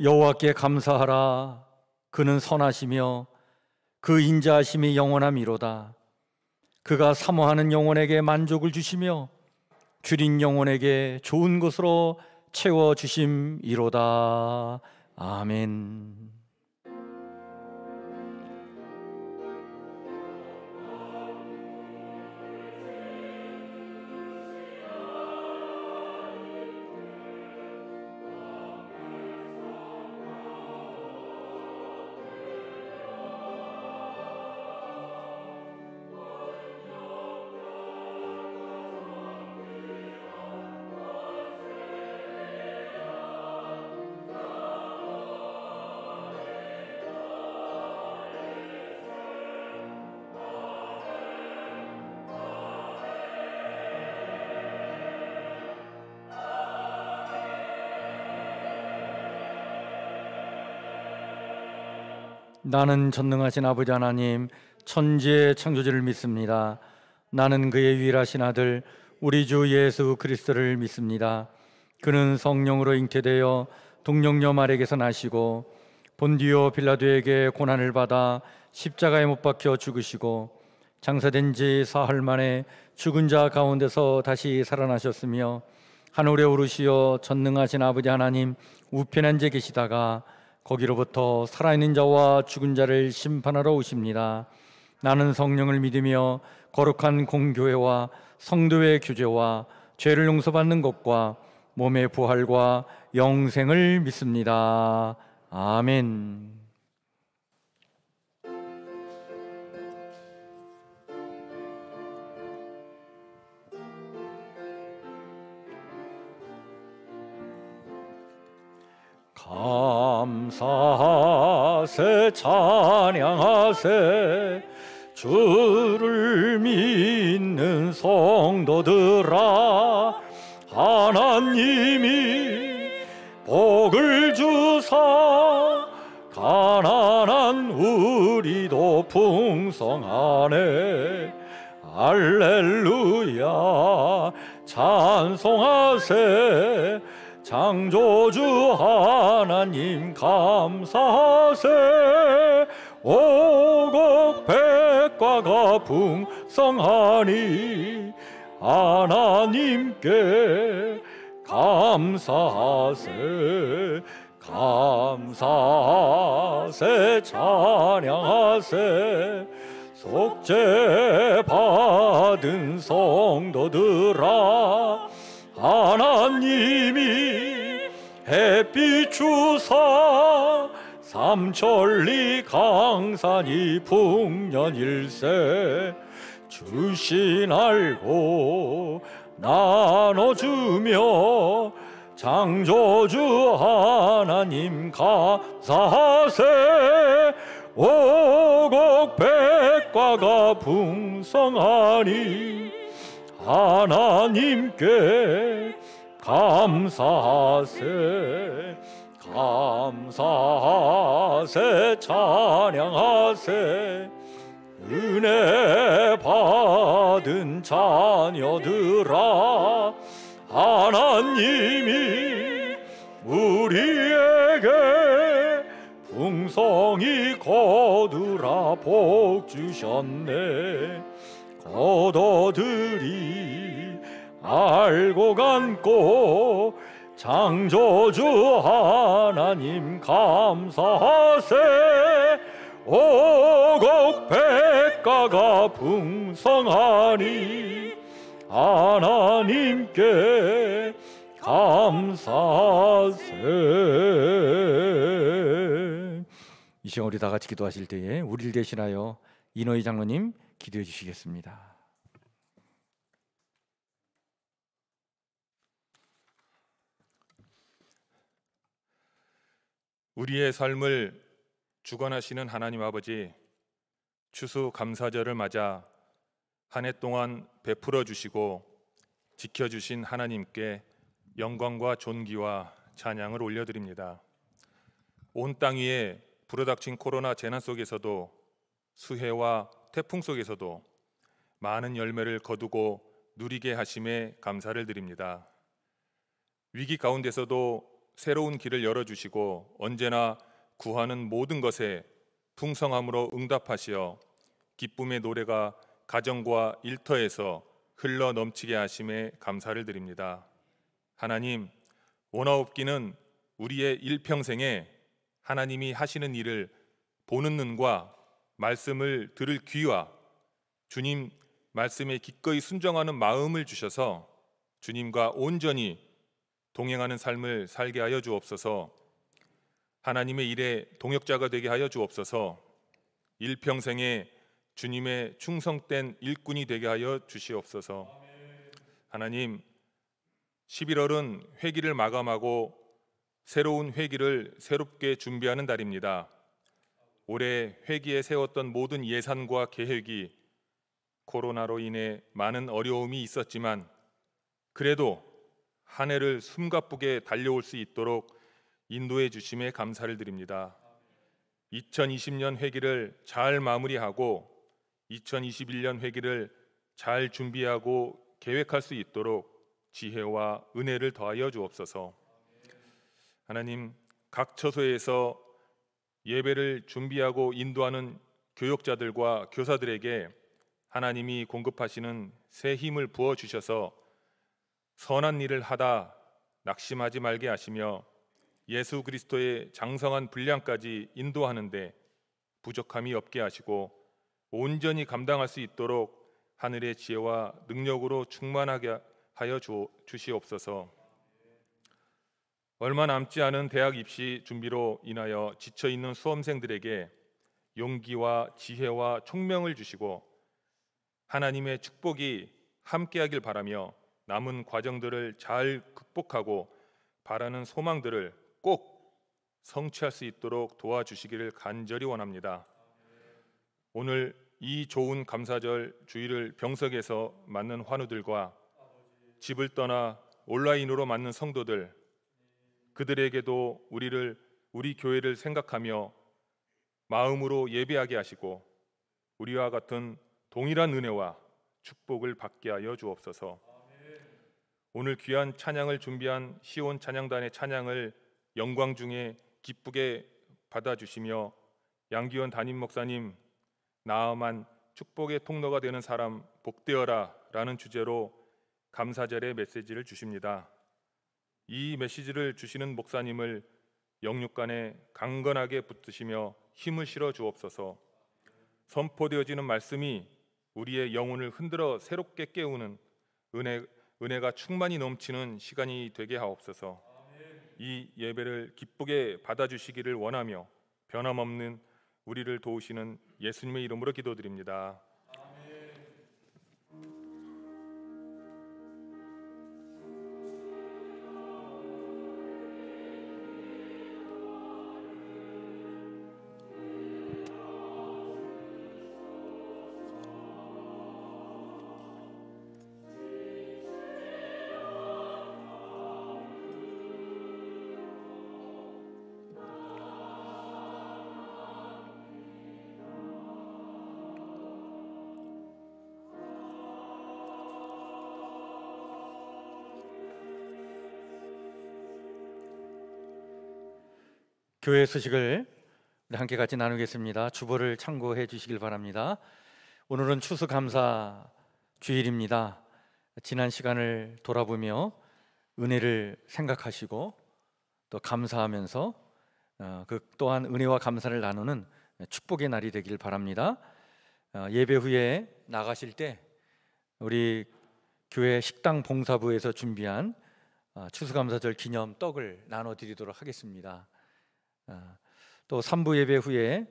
여호와께 감사하라. 그는 선하시며 그 인자하심이 영원함이로다. 그가 사모하는 영혼에게 만족을 주시며 줄인 영혼에게 좋은 것으로 채워주심이로다. 아멘. 나는 전능하신 아버지 하나님, 천지의 창조주를 믿습니다. 나는 그의 유일하신 아들 우리 주 예수 그리스도를 믿습니다. 그는 성령으로 잉태되어 동정녀 마리아에게서 나시고 본디오 빌라도에게 고난을 받아 십자가에 못 박혀 죽으시고 장사된 지 사흘 만에 죽은 자 가운데서 다시 살아나셨으며 하늘에 오르시어 전능하신 아버지 하나님 우편에 앉아 계시다가 거기로부터 살아있는 자와 죽은 자를 심판하러 오십니다. 나는 성령을 믿으며 거룩한 공교회와 성도의 교제와 죄를 용서받는 것과 몸의 부활과 영생을 믿습니다. 아멘. 감사하세 찬양하세 주를 믿는 성도들아, 하나님이 복을 주사 가난한 우리도 풍성하네. 할렐루야 찬송하세. 창조주 하나님 감사하세. 오곡 백과가 풍성하니 하나님께 감사하세. 감사하세 찬양하세. 속죄 받은 성도들아, 하나님이 햇빛 주사 삼천리 강산이 풍년일세 주신 알고 나눠주며 창조주 하나님 감사하세. 오곡 백과가 풍성하니 하나님께 감사하세. 감사하세 찬양하세. 은혜 받은 자녀들아, 하나님이 우리에게 풍성히 거두라 복 주셨네. 걷어들이 알고 감고 창조주 하나님 감사하세. 오곡 백과가 풍성하니 하나님께 감사하세. 이 시간 우리 다 같이 기도하실 때에 우리를 대신하여 이노희 장로님 기도해 주시겠습니다. 우리의 삶을 주관하시는 하나님 아버지, 추수감사절을 맞아 한 해 동안 베풀어 주시고 지켜주신 하나님께 영광과 존귀와 찬양을 올려드립니다. 온 땅 위에 불어닥친 코로나 재난 속에서도, 수해와 태풍 속에서도 많은 열매를 거두고 누리게 하심에 감사를 드립니다. 위기 가운데서도 새로운 길을 열어주시고 언제나 구하는 모든 것에 풍성함으로 응답하시어 기쁨의 노래가 가정과 일터에서 흘러 넘치게 하심에 감사를 드립니다. 하나님, 원하옵기는 우리의 일평생에 하나님이 하시는 일을 보는 눈과 말씀을 들을 귀와 주님 말씀에 기꺼이 순종하는 마음을 주셔서 주님과 온전히 동행하는 삶을 살게 하여 주옵소서. 하나님의 일에 동역자가 되게 하여 주옵소서. 일평생에 주님의 충성된 일꾼이 되게 하여 주시옵소서. 하나님, 11월은 회기를 마감하고 새로운 회기를 새롭게 준비하는 달입니다. 올해 회기에 세웠던 모든 예산과 계획이 코로나로 인해 많은 어려움이 있었지만 그래도 한 해를 숨가쁘게 달려올 수 있도록 인도해 주심에 감사를 드립니다. 2020년 회기를 잘 마무리하고 2021년 회기를 잘 준비하고 계획할 수 있도록 지혜와 은혜를 더하여 주옵소서. 하나님, 각 처소에서 예배를 준비하고 인도하는 교역자들과 교사들에게 하나님이 공급하시는 새 힘을 부어 주셔서 선한 일을 하다 낙심하지 말게 하시며 예수 그리스도의 장성한 분량까지 인도하는데 부족함이 없게 하시고 온전히 감당할 수 있도록 하늘의 지혜와 능력으로 충만하게 하여 주시옵소서. 얼마 남지 않은 대학 입시 준비로 인하여 지쳐있는 수험생들에게 용기와 지혜와 총명을 주시고 하나님의 축복이 함께하길 바라며 남은 과정들을 잘 극복하고 바라는 소망들을 꼭 성취할 수 있도록 도와주시기를 간절히 원합니다. 오늘 이 좋은 감사절 주일을 병석에서 맞는 환우들과 집을 떠나 온라인으로 맞는 성도들, 그들에게도 우리 교회를 생각하며 마음으로 예배하게 하시고 우리와 같은 동일한 은혜와 축복을 받게 하여 주옵소서. 오늘 귀한 찬양을 준비한 시온 찬양단의 찬양을 영광 중에 기쁘게 받아주시며 양기원 담임 목사님, 나아만 축복의 통로가 되는 사람 복되어라 라는 주제로 감사절의 메시지를 주십니다. 이 메시지를 주시는 목사님을 영육간에 강건하게 붙드시며 힘을 실어 주옵소서. 선포되어지는 말씀이 우리의 영혼을 흔들어 새롭게 깨우는 은혜가 충만히 넘치는 시간이 되게 하옵소서. 이 예배를 기쁘게 받아주시기를 원하며 변함없는 우리를 도우시는 예수님의 이름으로 기도드립니다. 교회 소식을 함께 같이 나누겠습니다. 주보를 참고해 주시길 바랍니다. 오늘은 추수감사 주일입니다. 지난 시간을 돌아보며 은혜를 생각하시고 또 감사하면서 그 또한 은혜와 감사를 나누는 축복의 날이 되길 바랍니다. 예배 후에 나가실 때 우리 교회 식당 봉사부에서 준비한 추수감사절 기념 떡을 나눠드리도록 하겠습니다. 또 3부 예배 후에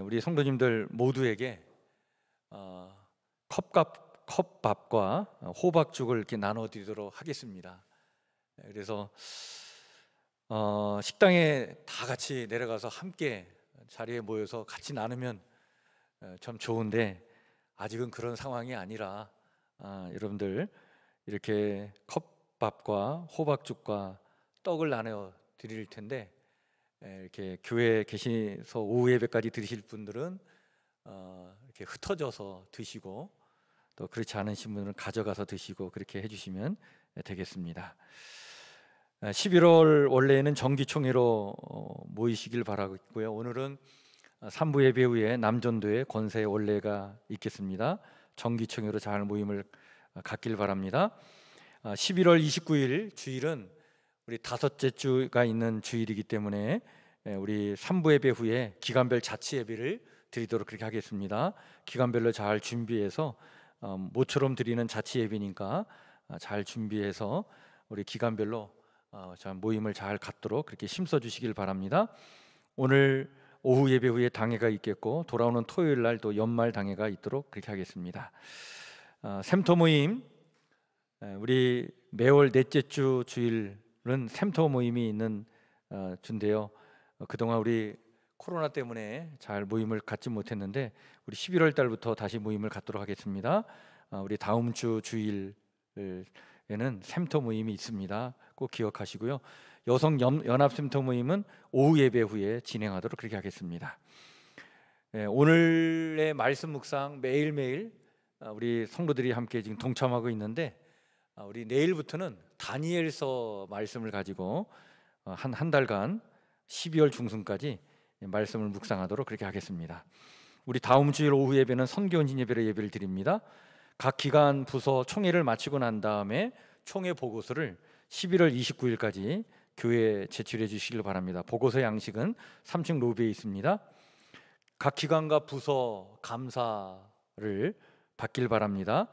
우리 성도님들 모두에게 컵밥과 호박죽을 이렇게 나눠드리도록 하겠습니다. 그래서 식당에 다 같이 내려가서 함께 자리에 모여서 같이 나누면 참 좋은데 아직은 그런 상황이 아니라 여러분들 이렇게 컵밥과 호박죽과 떡을 나눠 드릴 텐데 이렇게 교회에 계셔서 오후 예배까지 드리실 분들은 이렇게 흩어져서 드시고 또 그렇지 않으신 분들은 가져가서 드시고 그렇게 해주시면 되겠습니다. 11월 원래는 정기총회로 모이시길 바라고 있고요. 오늘은 3부 예배 후에 남전도에 권사의 원례가 있겠습니다. 정기총회로 잘 모임을 갖길 바랍니다. 11월 29일 주일은 우리 다섯째 주가 있는 주일이기 때문에 우리 3부 예배 후에 기간별 자치 예배를 드리도록 그렇게 하겠습니다. 기간별로 잘 준비해서 모처럼 드리는 자치 예배니까 잘 준비해서 우리 기간별로 모임을 잘 갖도록 그렇게 힘써 주시길 바랍니다. 오늘 오후 예배 후에 당회가 있겠고 돌아오는 토요일 날 또 연말 당회가 있도록 그렇게 하겠습니다. 샘터 모임, 우리 매월 넷째 주 주일은 샘터 모임이 있는 주인데요. 그동안 우리 코로나 때문에 잘 모임을 갖지 못했는데 우리 11월 달부터 다시 모임을 갖도록 하겠습니다. 우리 다음 주 주일에는 샘터 모임이 있습니다. 꼭 기억하시고요. 여성 연합 샘터 모임은 오후 예배 후에 진행하도록 그렇게 하겠습니다. 오늘의 말씀 묵상 매일매일 우리 성도들이 함께 지금 동참하고 있는데 우리 내일부터는 다니엘서 말씀을 가지고 한 달간 12월 중순까지 말씀을 묵상하도록 그렇게 하겠습니다. 우리 다음 주일 오후 예배는 선교원진 예배로 예배를 드립니다. 각 기관 부서 총회를 마치고 난 다음에 총회 보고서를 11월 29일까지 교회에 제출해 주시길 바랍니다. 보고서 양식은 3층 로비에 있습니다. 각 기관과 부서 감사를 받길 바랍니다.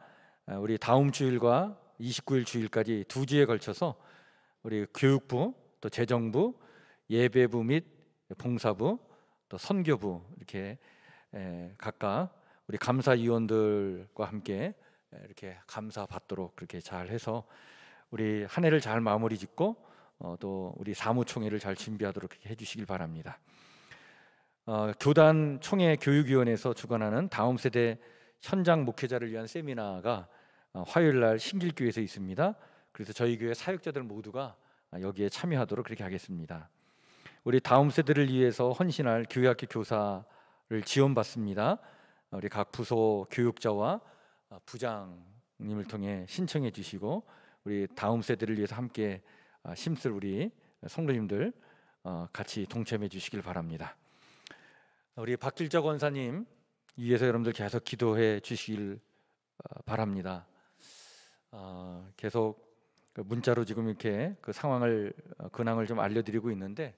우리 다음 주일과 29일 주일까지 두 주에 걸쳐서 우리 교육부, 또 재정부, 예배부 및 봉사부, 또 선교부 이렇게 각각 우리 감사위원들과 함께 이렇게 감사 받도록 그렇게 잘 해서 우리 한 해를 잘 마무리 짓고 또 우리 사무총회를 잘 준비하도록 그렇게 해주시길 바랍니다. 교단 총회 교육위원회에서 주관하는 다음 세대 현장 목회자를 위한 세미나가 화요일 날 신길교회에서 있습니다. 그래서 저희 교회 사역자들 모두가 여기에 참여하도록 그렇게 하겠습니다. 우리 다음 세대를 위해서 헌신할 교회학교 교사를 지원받습니다. 우리 각 부서 교육자와 부장님을 통해 신청해 주시고 우리 다음 세대를 위해서 함께 힘쓸 우리 성도님들 같이 동참해 주시길 바랍니다. 우리 박길자 권사님 위해서 여러분들 계속 기도해 주시길 바랍니다. 계속 문자로 지금 이렇게 그 상황을 근황을 좀 알려드리고 있는데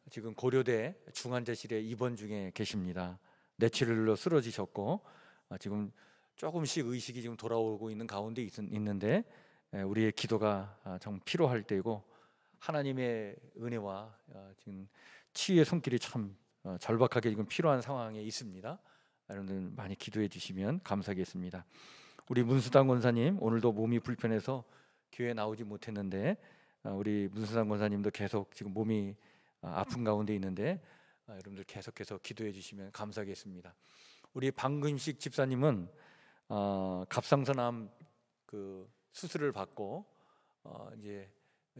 지금 고려대 중환자실에 입원 중에 계십니다. 뇌출혈로 쓰러지셨고 지금 조금씩 의식이 지금 돌아오고 있는 가운데 있는데 우리의 기도가 정 필요할 때이고 하나님의 은혜와 지금 치유의 손길이 참 절박하게 지금 필요한 상황에 있습니다. 여러분들 많이 기도해 주시면 감사하겠습니다. 우리 문수당 권사님 오늘도 몸이 불편해서 교회 나오지 못했는데 우리 문수당 권사님도 계속 지금 몸이 아픈 가운데 있는데 여러분들 계속해서 기도해 주시면 감사하겠습니다. 우리 방금식 집사님은 갑상선암 그 수술을 받고 이제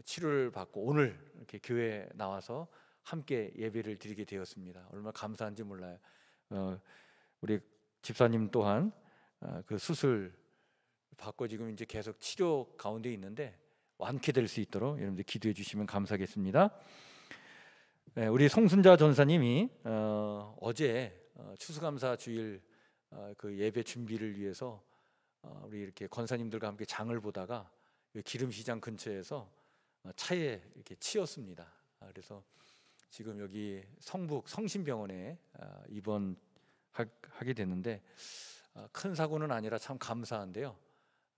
치료를 받고 오늘 이렇게 교회에 나와서 함께 예배를 드리게 되었습니다. 얼마나 감사한지 몰라요. 우리 집사님 또한 그 수술 받고 지금 이제 계속 치료 가운데 있는데 완쾌될 수 있도록 여러분들 기도해 주시면 감사하겠습니다. 우리 송순자 전사님이 어제 추수감사 주일 그 예배 준비를 위해서 우리 이렇게 권사님들과 함께 장을 보다가 기름시장 근처에서 차에 이렇게 치였습니다. 그래서 지금 여기 성북 성심병원에 입원하게 됐는데 큰 사고는 아니라 참 감사한데요.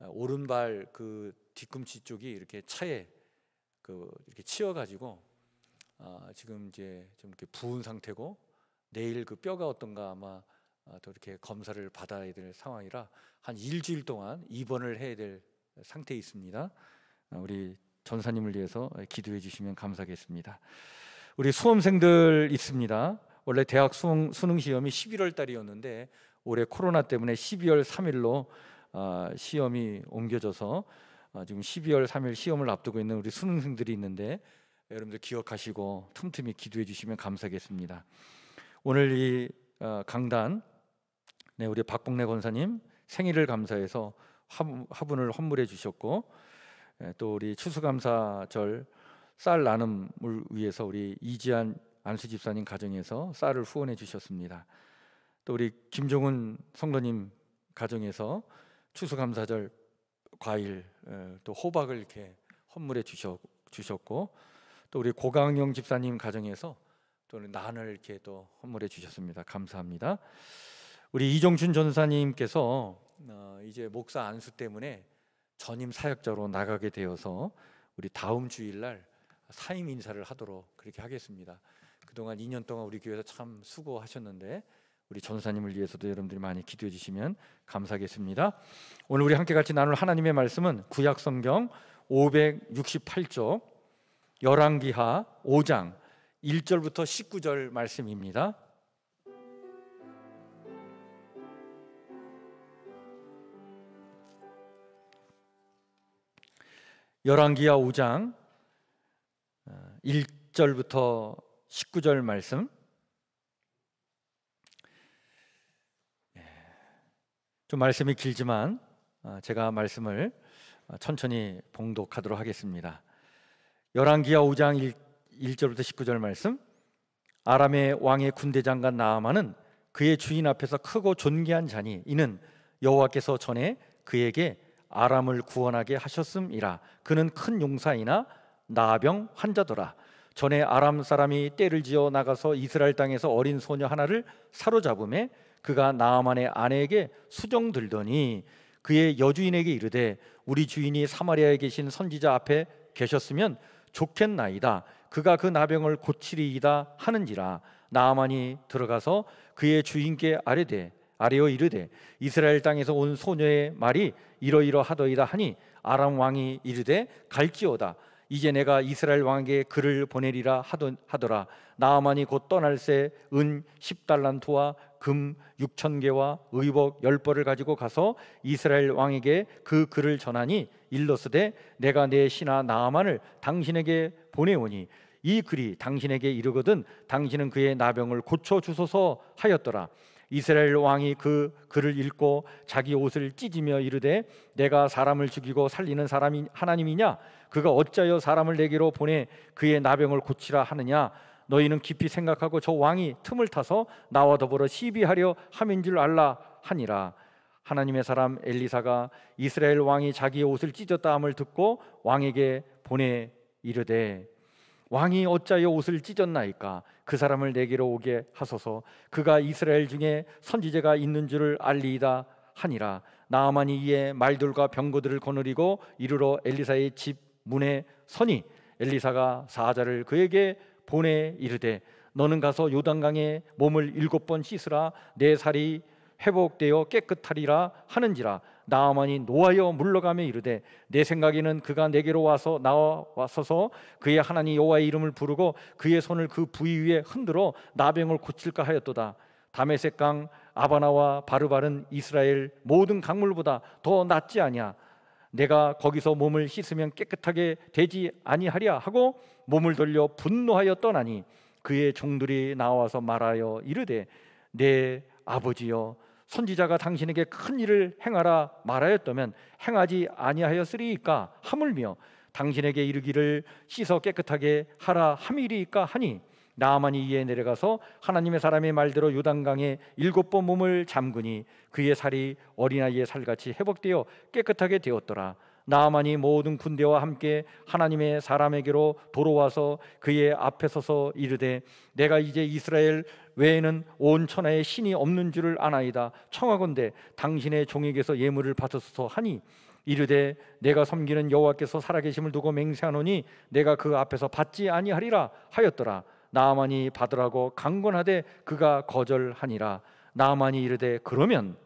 오른발 그 뒤꿈치 쪽이 이렇게 차에 이렇게 치여가지고 지금 이제 좀 이렇게 부은 상태고 내일 그 뼈가 어떤가 아마 또 이렇게 검사를 받아야 될 상황이라 한 일주일 동안 입원을 해야 될 상태에 있습니다. 우리 전사님을 위해서 기도해 주시면 감사하겠습니다. 우리 수험생들 있습니다. 원래 대학 수능 시험이 11월 달이었는데 올해 코로나 때문에 12월 3일로 시험이 옮겨져서 지금 12월 3일 시험을 앞두고 있는 우리 수능생들이 있는데 여러분들 기억하시고 틈틈이 기도해 주시면 감사하겠습니다. 오늘 이 강단 우리 박봉래 권사님 생일을 감사해서 화분을 헌물해 주셨고 또 우리 추수감사절 쌀 나눔을 위해서 우리 이지한 안수 집사님 가정에서 쌀을 후원해 주셨습니다. 또 우리 김종훈 성도님 가정에서 추수감사절 과일 또 호박을 이렇게 헌물해 주셨고, 또 우리 고강영 집사님 가정에서 또 난을 이렇게 또 헌물해 주셨습니다. 감사합니다. 우리 이종춘 전사님께서 이제 목사 안수 때문에 전임 사역자로 나가게 되어서 우리 다음 주일날 사임 인사를 하도록 그렇게 하겠습니다. 그동안 2년 동안 우리 교회에서 참 수고하셨는데 우리 전사님을 위해서도 여러분들이 많이 기도해 주시면 감사하겠습니다. 오늘 우리 함께 같이 나눌 하나님의 말씀은 구약 성경 568쪽 열왕기하 5장 1절부터 19절 말씀입니다. 열왕기하 5장 1절부터 19절 말씀. 좀 말씀이 길지만 제가 말씀을 천천히 봉독하도록 하겠습니다. 열왕기하 5장 1절부터 19절 말씀. 아람의 왕의 군대장관 나아만은 그의 주인 앞에서 크고 존귀한 자니 이는 여호와께서 전에 그에게 아람을 구원하게 하셨음이라. 그는 큰 용사이나 나병 환자더라. 전에 아람 사람이 떼를 지어 나가서 이스라엘 땅에서 어린 소녀 하나를 사로잡음에 그가 나아만의 아내에게 수정 들더니 그의 여주인에게 이르되 우리 주인이 사마리아에 계신 선지자 앞에 계셨으면 좋겠나이다. 그가 그 나병을 고치리이다 하는지라. 나아만이 들어가서 그의 주인께 아뢰어 이르되 이스라엘 땅에서 온 소녀의 말이 이러이러하더이다 하니 아람 왕이 이르되 갈지어다. 이제 내가 이스라엘 왕에게 글을 보내리라 하더라. 나아만이 곧 떠날새 은 10달란트와 금 6,000개와 의복 10벌을 가지고 가서 이스라엘 왕에게 그 글을 전하니 일러스되 내가 내 신하 나아만을 당신에게 보내오니 이 글이 당신에게 이르거든 당신은 그의 나병을 고쳐주소서 하였더라. 이스라엘 왕이 그 글을 읽고 자기 옷을 찢으며 이르되 내가 사람을 죽이고 살리는 사람이 하나님이냐? 그가 어찌하여 사람을 내게로 보내 그의 나병을 고치라 하느냐? 너희는 깊이 생각하고 저 왕이 틈을 타서 나와 더불어 시비하려 함인 줄 알라 하니라. 하나님의 사람 엘리사가 이스라엘 왕이 자기의 옷을 찢었다 함을 듣고 왕에게 보내 이르되 왕이 어찌하여 옷을 찢었나이까? 그 사람을 내게로 오게 하소서. 그가 이스라엘 중에 선지자가 있는 줄을 알리이다 하니라. 나아만이 이에 말들과 병거들을 거느리고 이르러 엘리사의 집 문에 서니 엘리사가 사자를 그에게 보내 이르되 너는 가서 요단강에 몸을 7번 씻으라. 내 살이 회복되어 깨끗하리라 하는지라. 나아만이 노하여 물러가며 이르되 내 생각에는 그가 내게로 와서 나와서서 그의 하나님 여호와의 이름을 부르고 그의 손을 그 부위 위에 흔들어 나병을 고칠까 하였도다. 다메섹 강 아바나와 바르바른 이스라엘 모든 강물보다 더 낫지 아니야. 내가 거기서 몸을 씻으면 깨끗하게 되지 아니하랴 하고 몸을 돌려 분노하여 떠나니 그의 종들이 나와서 말하여 이르되 내 아버지여 선지자가 당신에게 큰 일을 행하라 말하였다면 행하지 아니하였으리이까 하물며 당신에게 이르기를 씻어 깨끗하게 하라 함이리이까 하니 나아만이 이에 내려가서 하나님의 사람의 말대로 요단강에 7번 몸을 잠그니 그의 살이 어린아이의 살같이 회복되어 깨끗하게 되었더라. 나아만이 모든 군대와 함께 하나님의 사람에게로 돌아와서 그의 앞에 서서 이르되 내가 이제 이스라엘 외에는 온 천하에 신이 없는 줄을 아나이다. 청하건대 당신의 종에게서 예물을 받으소서 하니 이르되 내가 섬기는 여호와께서 살아계심을 두고 맹세하노니 내가 그 앞에서 받지 아니하리라 하였더라. 나아만이 받으라고 강권하되 그가 거절하니라. 나아만이 이르되 그러면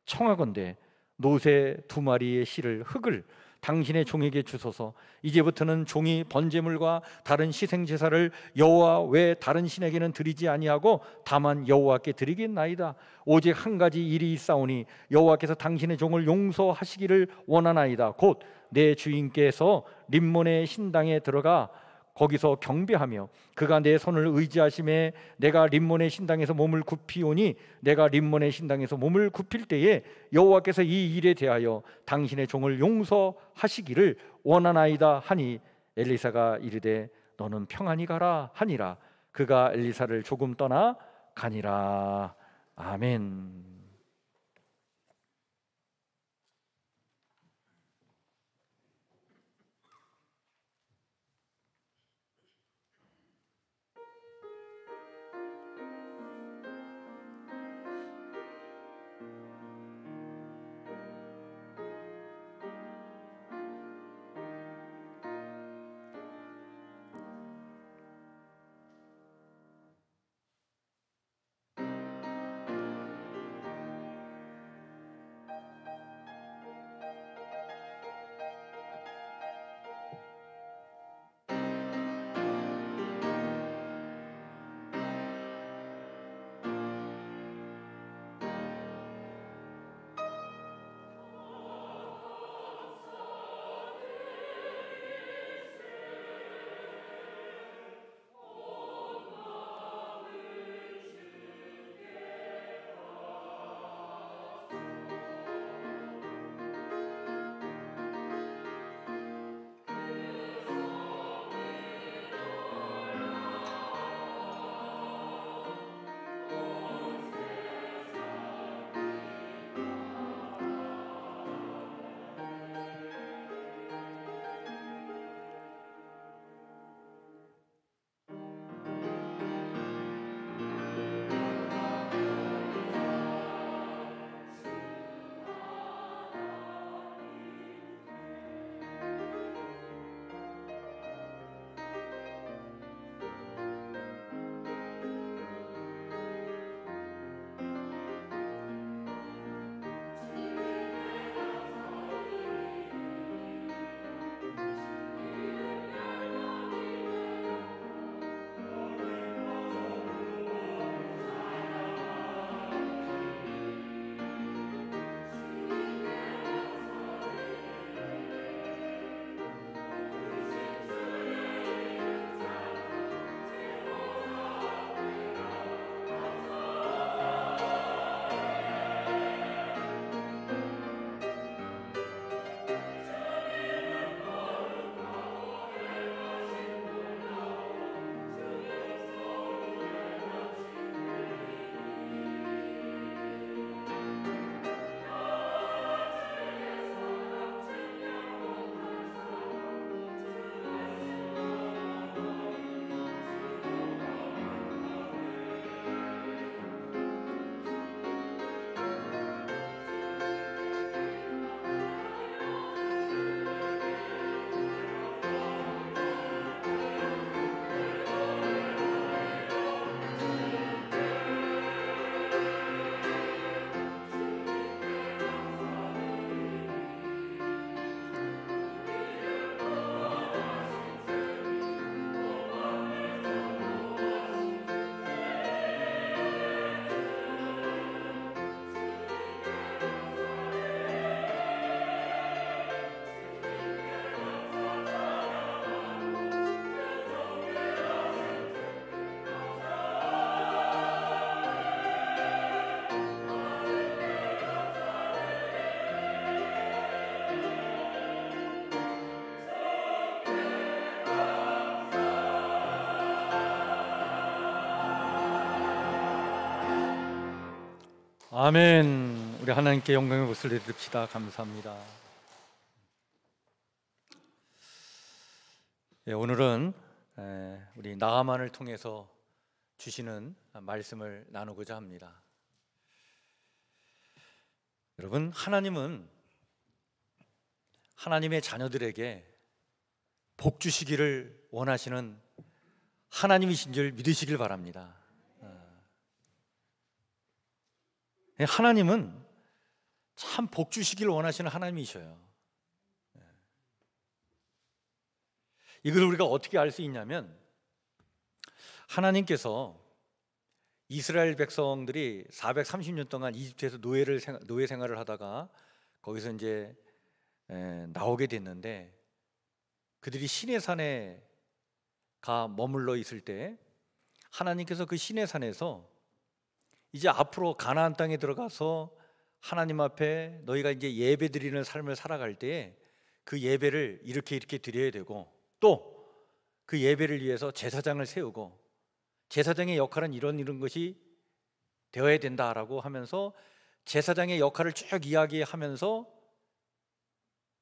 청하건대 노새 2마리의 실을 흙을 당신의 종에게 주소서. 이제부터는 종이 번제물과 다른 희생제사를 여호와 외 다른 신에게는 드리지 아니하고 다만 여호와께 드리겠나이다. 오직 한 가지 일이 있사오니 여호와께서 당신의 종을 용서하시기를 원하나이다. 곧 내 주인께서 림몬의 신당에 들어가 거기서 경배하며 그가 내 손을 의지하심에 내가 림몬의 신당에서 몸을 굽히오니 내가 림몬의 신당에서 몸을 굽힐 때에 여호와께서 이 일에 대하여 당신의 종을 용서하시기를 원하나이다 하니 엘리사가 이르되 너는 평안히 가라 하니라. 그가 엘리사를 조금 떠나 가니라. 아멘. 아멘. 우리 하나님께 영광의 목소리를 드립시다. 감사합니다. 오늘은 우리 나아만을 통해서 주시는 말씀을 나누고자 합니다. 여러분, 하나님은 하나님의 자녀들에게 복 주시기를 원하시는 하나님이신 줄 믿으시길 바랍니다. 하나님은 참 복 주시기를 원하시는 하나님이셔요. 이걸 우리가 어떻게 알 수 있냐면, 하나님께서 이스라엘 백성들이 430년 동안 이집트에서 노예 생활을 하다가 거기서 이제 나오게 됐는데, 그들이 시내산에 가 머물러 있을 때 하나님께서 그 시내산에서 이제 앞으로 가나안 땅에 들어가서 하나님 앞에 너희가 이제 예배 드리는 삶을 살아갈 때 그 예배를 이렇게 드려야 되고, 또 그 예배를 위해서 제사장을 세우고 제사장의 역할은 이런 것이 되어야 된다라고 하면서 제사장의 역할을 쭉 이야기하면서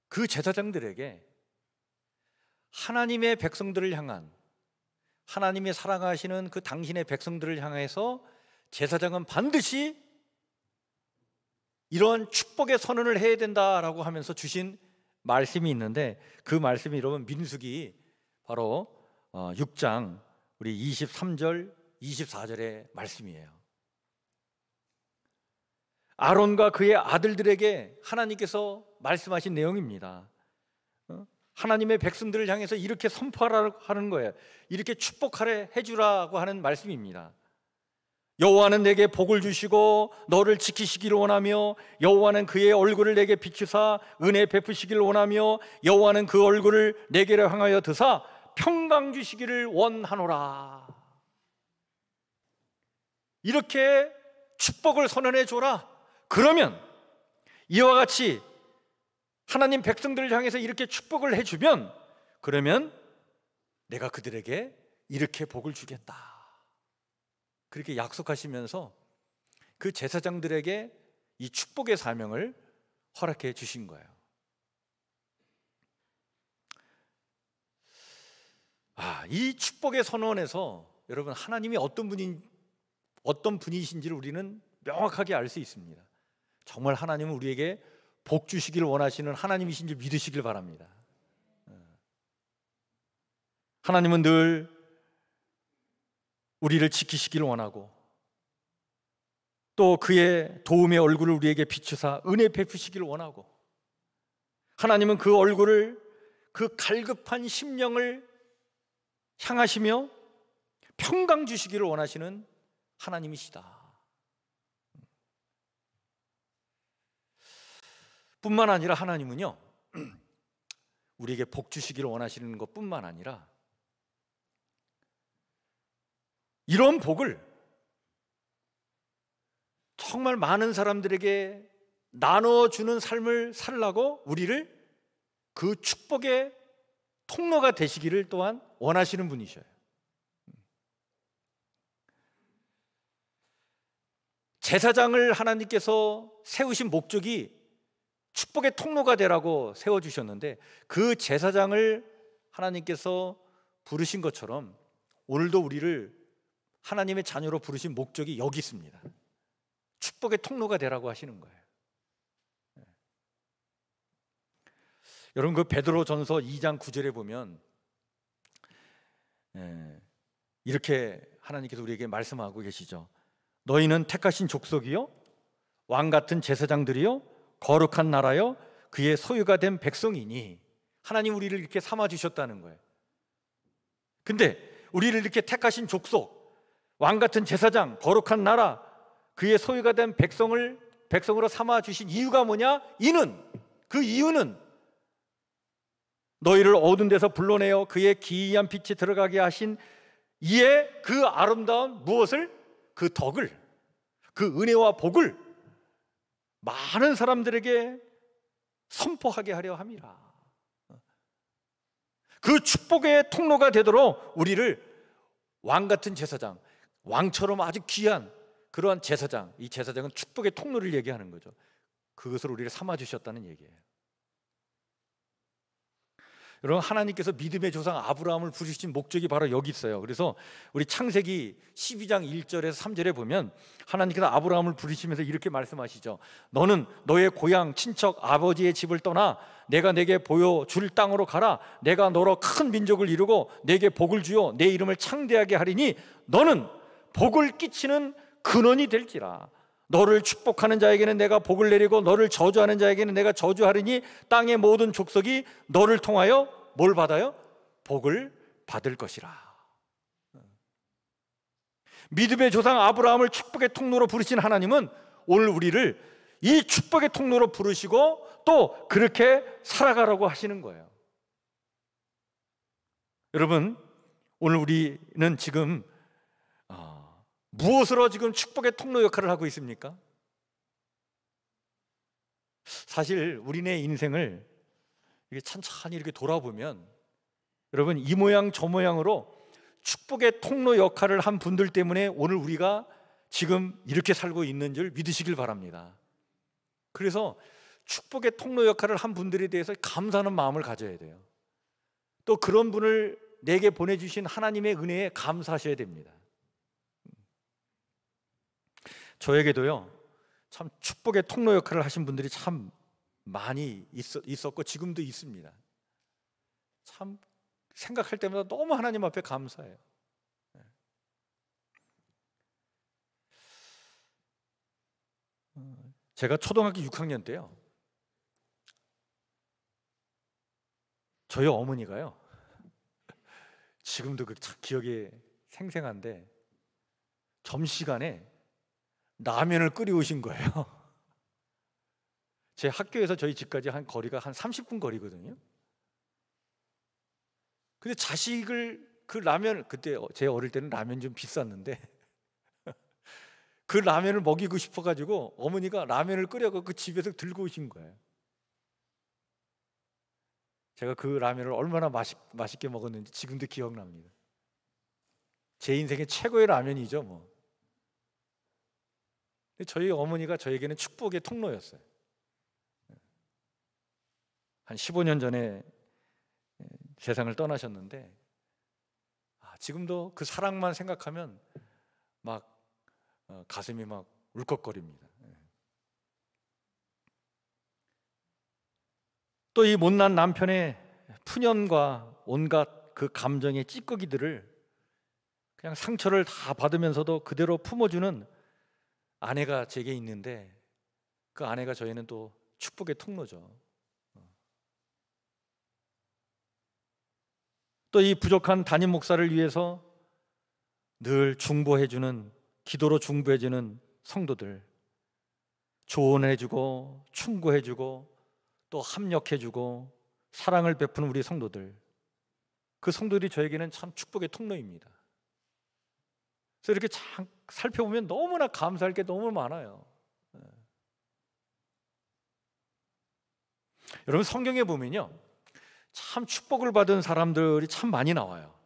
그 제사장들에게 하나님의 백성들을 향한, 하나님이 사랑하시는 그 당신의 백성들을 향해서 제사장은 반드시 이런 축복의 선언을 해야 된다라고 하면서 주신 말씀이 있는데, 그 말씀이 여러분 민수기 바로 6장 우리 23절 24절의 말씀이에요. 아론과 그의 아들들에게 하나님께서 말씀하신 내용입니다. 하나님의 백성들을 향해서 이렇게 선포하라고 하는 거예요. 이렇게 축복하래 해주라고 하는 말씀입니다. 여호와는 내게 복을 주시고 너를 지키시기를 원하며, 여호와는 그의 얼굴을 내게 비추사 은혜 베푸시기를 원하며, 여호와는 그 얼굴을 내게로 향하여 드사 평강 주시기를 원하노라. 이렇게 축복을 선언해 줘라. 그러면 이와 같이 하나님 백성들을 향해서 이렇게 축복을 해주면, 그러면 내가 그들에게 이렇게 복을 주겠다. 그렇게 약속하시면서 그 제사장들에게 이 축복의 사명을 허락해 주신 거예요. 이 축복의 선언에서 여러분 하나님이 어떤 분이신지를 우리는 명확하게 알 수 있습니다. 정말 하나님은 우리에게 복 주시기를 원하시는 하나님이신 줄 믿으시길 바랍니다. 하나님은 늘 우리를 지키시기를 원하고, 또 그의 도움의 얼굴을 우리에게 비추사 은혜 베푸시기를 원하고, 하나님은 그 얼굴을, 그 갈급한 심령을 향하시며 평강 주시기를 원하시는 하나님이시다. 뿐만 아니라 하나님은요, 우리에게 복 주시기를 원하시는 것뿐만 아니라 이런 복을 정말 많은 사람들에게 나눠주는 삶을 살라고 우리를 그 축복의 통로가 되시기를 또한 원하시는 분이셔요. 제사장을 하나님께서 세우신 목적이 축복의 통로가 되라고 세워주셨는데, 그 제사장을 하나님께서 부르신 것처럼 오늘도 우리를 하나님의 자녀로 부르신 목적이 여기 있습니다. 축복의 통로가 되라고 하시는 거예요. 여러분, 그 베드로전서 2장 9절에 보면 이렇게 하나님께서 우리에게 말씀하고 계시죠. 너희는 택하신 족속이요, 왕같은 제사장들이요, 거룩한 나라요, 그의 소유가 된 백성이니. 하나님 우리를 이렇게 삼아 주셨다는 거예요. 근데 우리를 이렇게 택하신 족속, 왕같은 제사장, 거룩한 나라, 그의 소유가 된 백성으로 삼아 주신 이유가 뭐냐? 그 이유는 너희를 어두운 데서 불러내어 그의 기이한 빛에 들어가게 하신 이의 그 아름다운 무엇을? 그 덕을, 그 은혜와 복을 많은 사람들에게 선포하게 하려 함이라. 그 축복의 통로가 되도록 우리를 왕같은 제사장, 왕처럼 아주 귀한 그러한 제사장, 이 제사장은 축복의 통로를 얘기하는 거죠. 그것을 우리를 삼아주셨다는 얘기예요. 여러분, 하나님께서 믿음의 조상 아브라함을 부르신 목적이 바로 여기 있어요. 그래서 우리 창세기 12장 1절에서 3절에 보면 하나님께서 아브라함을 부르시면서 이렇게 말씀하시죠. 너는 너의 고향 친척 아버지의 집을 떠나 내가 내게 보여줄 땅으로 가라. 내가 너로 큰 민족을 이루고 내게 복을 주어 내 이름을 창대하게 하리니 너는 복을 끼치는 근원이 될지라. 너를 축복하는 자에게는 내가 복을 내리고 너를 저주하는 자에게는 내가 저주하리니 땅의 모든 족속이 너를 통하여 뭘 받아요? 복을 받을 것이라. 믿음의 조상 아브라함을 축복의 통로로 부르신 하나님은 오늘 우리를 이 축복의 통로로 부르시고 또 그렇게 살아가라고 하시는 거예요. 여러분, 오늘 우리는 지금 무엇으로 지금 축복의 통로 역할을 하고 있습니까? 사실 우리네 인생을 이렇게 천천히 이렇게 돌아보면 여러분, 이 모양 저 모양으로 축복의 통로 역할을 한 분들 때문에 오늘 우리가 지금 이렇게 살고 있는 줄 믿으시길 바랍니다. 그래서 축복의 통로 역할을 한 분들에 대해서 감사하는 마음을 가져야 돼요. 또 그런 분을 내게 보내주신 하나님의 은혜에 감사하셔야 됩니다. 저에게도요, 참 축복의 통로 역할을 하신 분들이 참 많이 있었고 지금도 있습니다. 참 생각할 때마다 너무 하나님 앞에 감사해요. 제가 초등학교 6학년 때요, 저희 어머니가요, 지금도 그 기억에 생생한데 점심시간에 라면을 끓여오신 거예요. 제 학교에서 저희 집까지 한 거리가 한 30분 거리거든요. 근데 자식을 그 라면, 그때 제 어릴 때는 라면 좀 비쌌는데 그 라면을 먹이고 싶어가지고 어머니가 라면을 끓여서 그 집에서 들고 오신 거예요. 제가 그 라면을 얼마나 맛있게 먹었는지 지금도 기억납니다. 제 인생의 최고의 라면이죠 뭐. 근데 저희 어머니가 저에게는 축복의 통로였어요. 한 15년 전에 세상을 떠나셨는데 지금도 그 사랑만 생각하면 막 가슴이 막 울컥거립니다. 또 이 못난 남편의 푸념과 온갖 그 감정의 찌꺼기들을 그냥 상처를 다 받으면서도 그대로 품어주는 아내가 제게 있는데, 그 아내가 저희는 또 축복의 통로죠. 또 이 부족한 담임 목사를 위해서 늘 중보해주는, 기도로 중보해주는 성도들, 조언해주고 충고해주고 또 합력해주고 사랑을 베푸는 우리 성도들, 그 성도들이 저에게는 참 축복의 통로입니다. 그래서 이렇게 참 살펴보면 너무나 감사할 게 너무 많아요. 여러분, 성경에 보면요, 참 축복을 받은 사람들이 참 많이 나와요.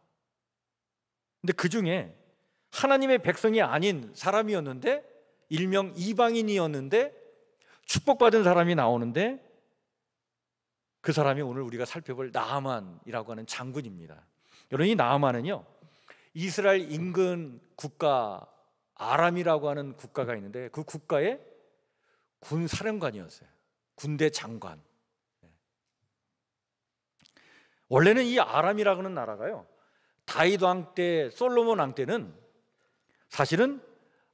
근데 그 중에 하나님의 백성이 아닌 사람이었는데, 일명 이방인이었는데 축복받은 사람이 나오는데, 그 사람이 오늘 우리가 살펴볼 나아만이라고 하는 장군입니다. 여러분, 이 나아만은요, 이스라엘 인근 국가 아람이라고 하는 국가가 있는데 그 국가의 군 사령관이었어요. 군대 장관. 원래는 이 아람이라고 하는 나라가요, 다윗 왕 때, 솔로몬 왕 때는 사실은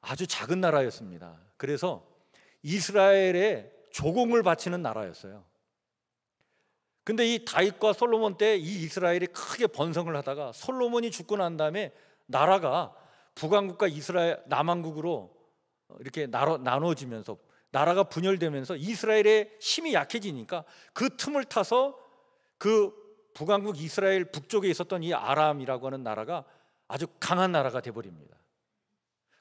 아주 작은 나라였습니다. 그래서 이스라엘에 조공을 바치는 나라였어요. 근데 이 다윗과 솔로몬 때 이 이스라엘이 크게 번성을 하다가 솔로몬이 죽고 난 다음에 나라가 북왕국과 이스라엘 남왕국으로 이렇게 나눠지면서 나라가 분열되면서 이스라엘의 힘이 약해지니까 그 틈을 타서 그 북왕국 이스라엘 북쪽에 있었던 이 아람이라고 하는 나라가 아주 강한 나라가 돼버립니다.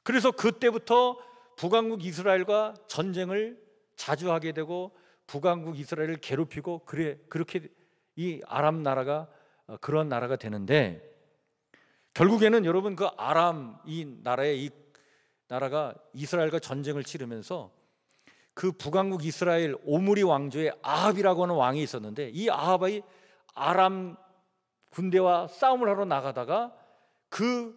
그래서 그때부터 북왕국 이스라엘과 전쟁을 자주 하게 되고 북왕국 이스라엘을 괴롭히고 그렇게 이 아람 나라가 그런 나라가 되는데, 결국에는 여러분 그 아람 이 나라가 이스라엘과 전쟁을 치르면서 그 북왕국 이스라엘 오므리 왕조의 아합이라고 하는 왕이 있었는데, 이 아합이 아람 군대와 싸움을 하러 나가다가 그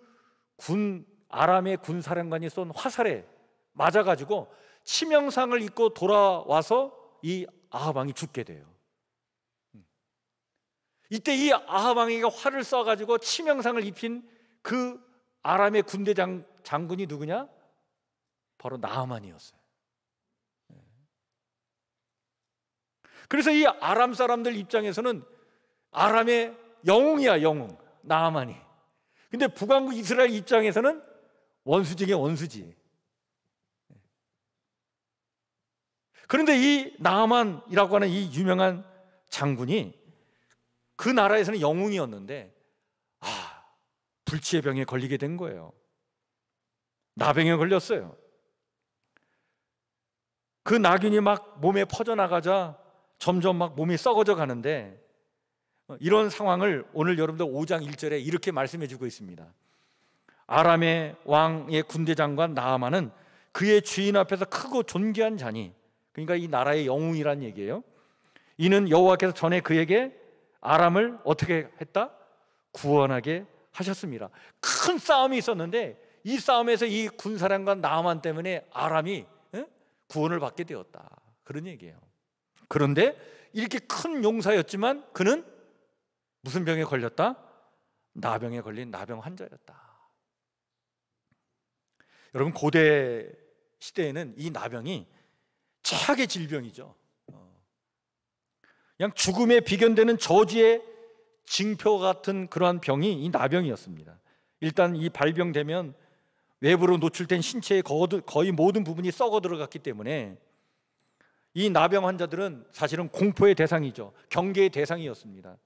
아람의 군사령관이 쏜 화살에 맞아가지고 치명상을 입고 돌아와서 이 아합 왕이 죽게 돼요. 이때 이 아합 왕이가 활을 쏴가지고 치명상을 입힌 그 아람의 군대 장군이 누구냐? 바로 나아만이었어요. 그래서 이 아람 사람들 입장에서는 아람의 영웅이야, 영웅, 나아만이. 근데 북왕국 이스라엘 입장에서는 원수 중에 원수지. 그런데 이 나아만이라고 하는 이 유명한 장군이 그 나라에서는 영웅이었는데 불치의 병에 걸리게 된 거예요. 나병에 걸렸어요. 그 나균이 막 몸에 퍼져나가자 점점 막 몸이 썩어져 가는데, 이런 상황을 오늘 여러분들 5장 1절에 이렇게 말씀해 주고 있습니다. 아람의 왕의 군대 장관 나아만은 그의 주인 앞에서 크고 존귀한 자니, 그러니까 이 나라의 영웅이란 얘기예요. 이는 여호와께서 전에 그에게 아람을 어떻게 했다? 구원하게 하셨습니다. 큰 싸움이 있었는데 이 싸움에서 이 군사령관 나아만 때문에 아람이 구원을 받게 되었다, 그런 얘기예요. 그런데 이렇게 큰 용사였지만 그는 무슨 병에 걸렸다? 나병에 걸린 나병 환자였다. 여러분, 고대 시대에는 이 나병이 최악의 질병이죠. 그냥 죽음에 비견되는 저주의 징표 같은 그러한 병이 이 나병이었습니다. 일단 이 발병되면 외부로 노출된 신체의 거의 모든 부분이 썩어 들어갔기 때문에 이 나병 환자들은 사실은 공포의 대상이죠. 경계의 대상이었습니다.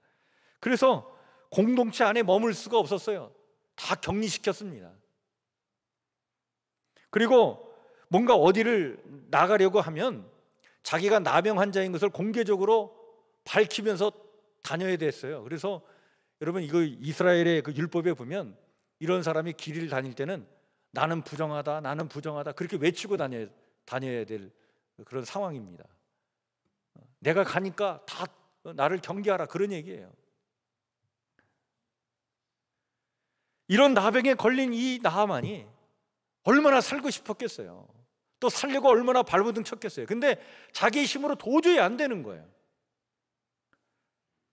그래서 공동체 안에 머물 수가 없었어요. 다 격리시켰습니다. 그리고 뭔가 어디를 나가려고 하면 자기가 나병 환자인 것을 공개적으로 밝히면서 다녀야 됐어요. 그래서 여러분, 이거 이스라엘의 그 율법에 보면 이런 사람이 길을 다닐 때는 나는 부정하다, 나는 부정하다, 그렇게 외치고 다녀야 될 그런 상황입니다. 내가 가니까 다 나를 경계하라, 그런 얘기예요. 이런 나병에 걸린 이 나아만이 얼마나 살고 싶었겠어요. 또 살려고 얼마나 발버둥 쳤겠어요. 근데 자기 힘으로 도저히 안 되는 거예요.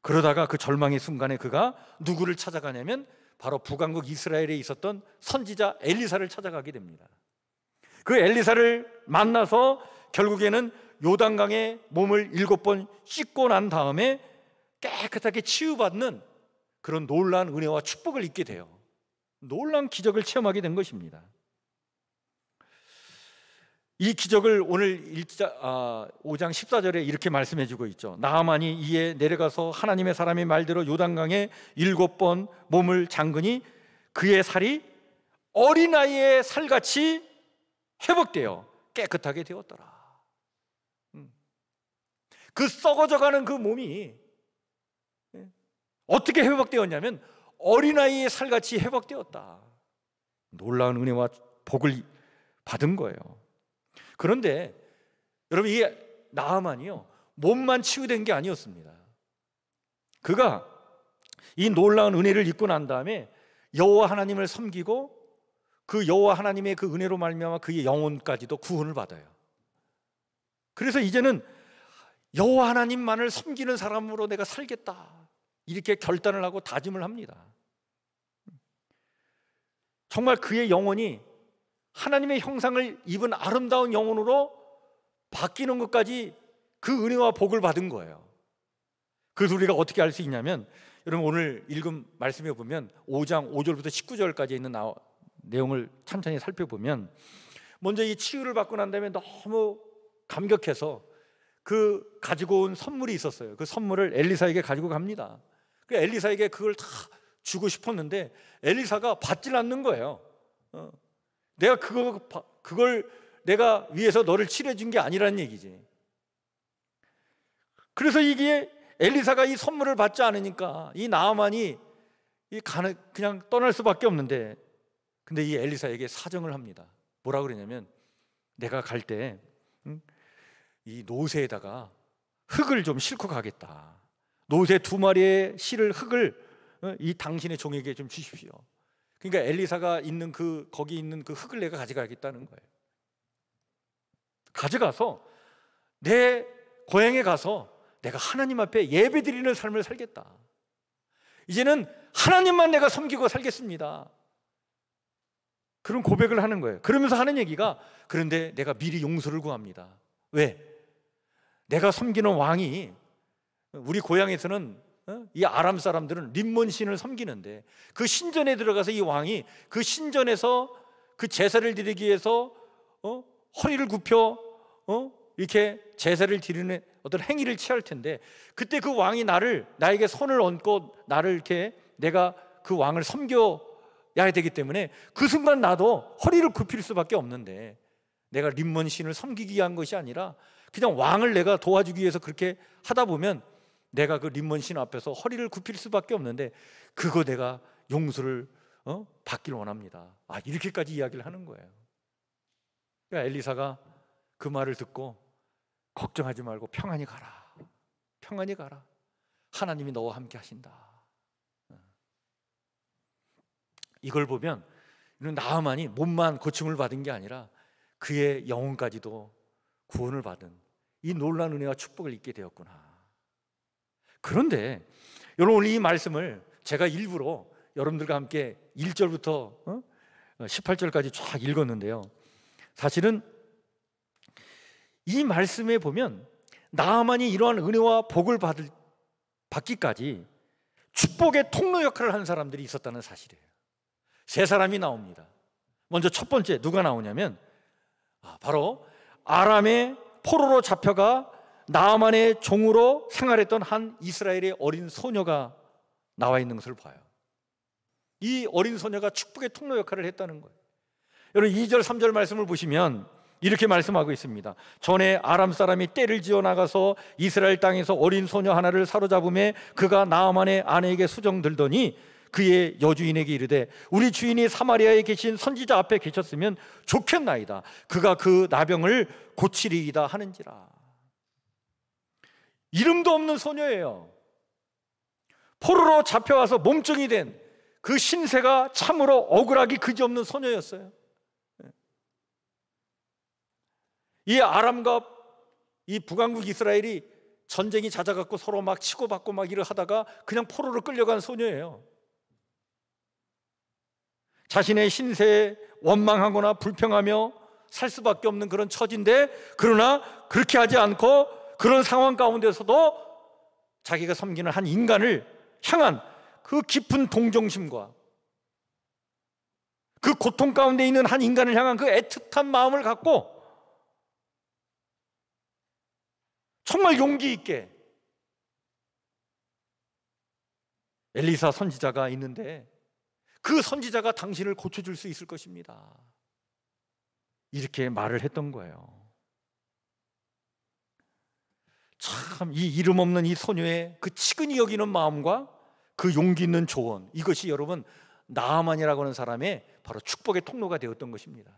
그러다가 그 절망의 순간에 그가 누구를 찾아가냐면 바로 북왕국 이스라엘에 있었던 선지자 엘리사를 찾아가게 됩니다. 그 엘리사를 만나서 결국에는 요단강에 몸을 7번 씻고 난 다음에 깨끗하게 치유받는 그런 놀라운 은혜와 축복을 입게 돼요. 놀라운 기적을 체험하게 된 것입니다. 이 기적을 오늘 5장 14절에 이렇게 말씀해 주고 있죠. 나아만이 이에 내려가서 하나님의 사람의 말대로 요단강에 7번 몸을 잠그니 그의 살이 어린아이의 살같이 회복되어 깨끗하게 되었더라. 그 썩어져가는 그 몸이 어떻게 회복되었냐면 어린아이의 살같이 회복되었다. 놀라운 은혜와 복을 받은 거예요. 그런데 여러분, 이 나아만이요, 몸만 치유된 게 아니었습니다. 그가 이 놀라운 은혜를 입고 난 다음에 여호와 하나님을 섬기고 그 여호와 하나님의 그 은혜로 말미암아 그의 영혼까지도 구원을 받아요. 그래서 이제는 여호와 하나님만을 섬기는 사람으로 내가 살겠다, 이렇게 결단을 하고 다짐을 합니다. 정말 그의 영혼이 하나님의 형상을 입은 아름다운 영혼으로 바뀌는 것까지 그 은혜와 복을 받은 거예요. 그래서 우리가 어떻게 알 수 있냐면, 여러분 오늘 읽은 말씀에 보면 5장 5절부터 19절까지 있는 내용을 천천히 살펴보면, 먼저 이 치유를 받고 난 다음에 너무 감격해서 그 가지고 온 선물이 있었어요. 그 선물을 엘리사에게 가지고 갑니다. 그 엘리사에게 그걸 다 주고 싶었는데 엘리사가 받질 않는 거예요. 내가 그걸 내가 위해서 너를 칠해 준 게 아니라는 얘기지. 그래서 이게 엘리사가 이 선물을 받지 않으니까 이 나아만이 그냥 떠날 수밖에 없는데, 근데 이 엘리사에게 사정을 합니다. 뭐라 그러냐면, 내가 갈 때 이 노새에다가 흙을 좀 싣고 가겠다. 노새 2마리의 실을 흙을 이 당신의 종에게 좀 주십시오. 그러니까 엘리사가 있는 거기 있는 그 흙을 내가 가져가겠다는 거예요. 가져가서 내 고향에 가서 내가 하나님 앞에 예배드리는 삶을 살겠다. 이제는 하나님만 내가 섬기고 살겠습니다. 그런 고백을 하는 거예요. 그러면서 하는 얘기가, 그런데 내가 미리 용서를 구합니다. 왜? 내가 섬기는 왕이, 우리 고향에서는 이 아람 사람들은 림몬 신을 섬기는데, 그 신전에 들어가서 이 왕이 그 신전에서 그 제사를 드리기 위해서 허리를 굽혀 이렇게 제사를 드리는 어떤 행위를 취할 텐데, 그때 그 왕이 나에게 손을 얹고 나를 이렇게, 내가 그 왕을 섬겨야 되기 때문에 그 순간 나도 허리를 굽힐 수밖에 없는데, 내가 림몬 신을 섬기기 위한 것이 아니라 그냥 왕을 내가 도와주기 위해서 그렇게 하다 보면 내가 그 림몬신 앞에서 허리를 굽힐 수밖에 없는데 그거 내가 용서를 받길 원합니다. 이렇게까지 이야기를 하는 거예요. 그러니까 엘리사가 그 말을 듣고 걱정하지 말고 평안히 가라. 평안히 가라. 하나님이 너와 함께 하신다. 이걸 보면 나아만이 몸만 고침을 받은 게 아니라 그의 영혼까지도 구원을 받은 이 놀라운 은혜와 축복을 입게 되었구나. 그런데 여러분, 이 말씀을 제가 일부러 여러분들과 함께 1절부터 18절까지 쫙 읽었는데요, 사실은 이 말씀에 보면 나아만이 이러한 은혜와 복을 받기까지 축복의 통로 역할을 하는 사람들이 있었다는 사실이에요. 세 사람이 나옵니다. 먼저 첫 번째 누가 나오냐면 바로 아람의 포로로 잡혀가 나아만의 종으로 생활했던 한 이스라엘의 어린 소녀가 나와 있는 것을 봐요. 이 어린 소녀가 축복의 통로 역할을 했다는 거예요. 여러분, 2절 3절 말씀을 보시면 이렇게 말씀하고 있습니다. 전에 아람 사람이 떼를 지어 나가서 이스라엘 땅에서 어린 소녀 하나를 사로잡음에 그가 나아만의 아내에게 수정들더니 그의 여주인에게 이르되 우리 주인이 사마리아에 계신 선지자 앞에 계셨으면 좋겠나이다. 그가 그 나병을 고치리이다 하는지라. 이름도 없는 소녀예요. 포로로 잡혀와서 몸종이 된 그 신세가 참으로 억울하기 그지없는 소녀였어요. 이 아람과 이 북왕국 이스라엘이 전쟁이 잦아갖고 서로 막 치고받고 막 일을 하다가 그냥 포로로 끌려간 소녀예요. 자신의 신세에 원망하거나 불평하며 살 수밖에 없는 그런 처지인데, 그러나 그렇게 하지 않고 그런 상황 가운데서도 자기가 섬기는 한 인간을 향한 그 깊은 동정심과 그 고통 가운데 있는 한 인간을 향한 그 애틋한 마음을 갖고 정말 용기 있게 엘리사 선지자가 있는데 그 선지자가 당신을 고쳐줄 수 있을 것입니다. 이렇게 말을 했던 거예요. 참, 이 이름 없는 이 소녀의 그 치근히 여기는 마음과 그 용기 있는 조언, 이것이 여러분 나아만이라고 하는 사람의 바로 축복의 통로가 되었던 것입니다.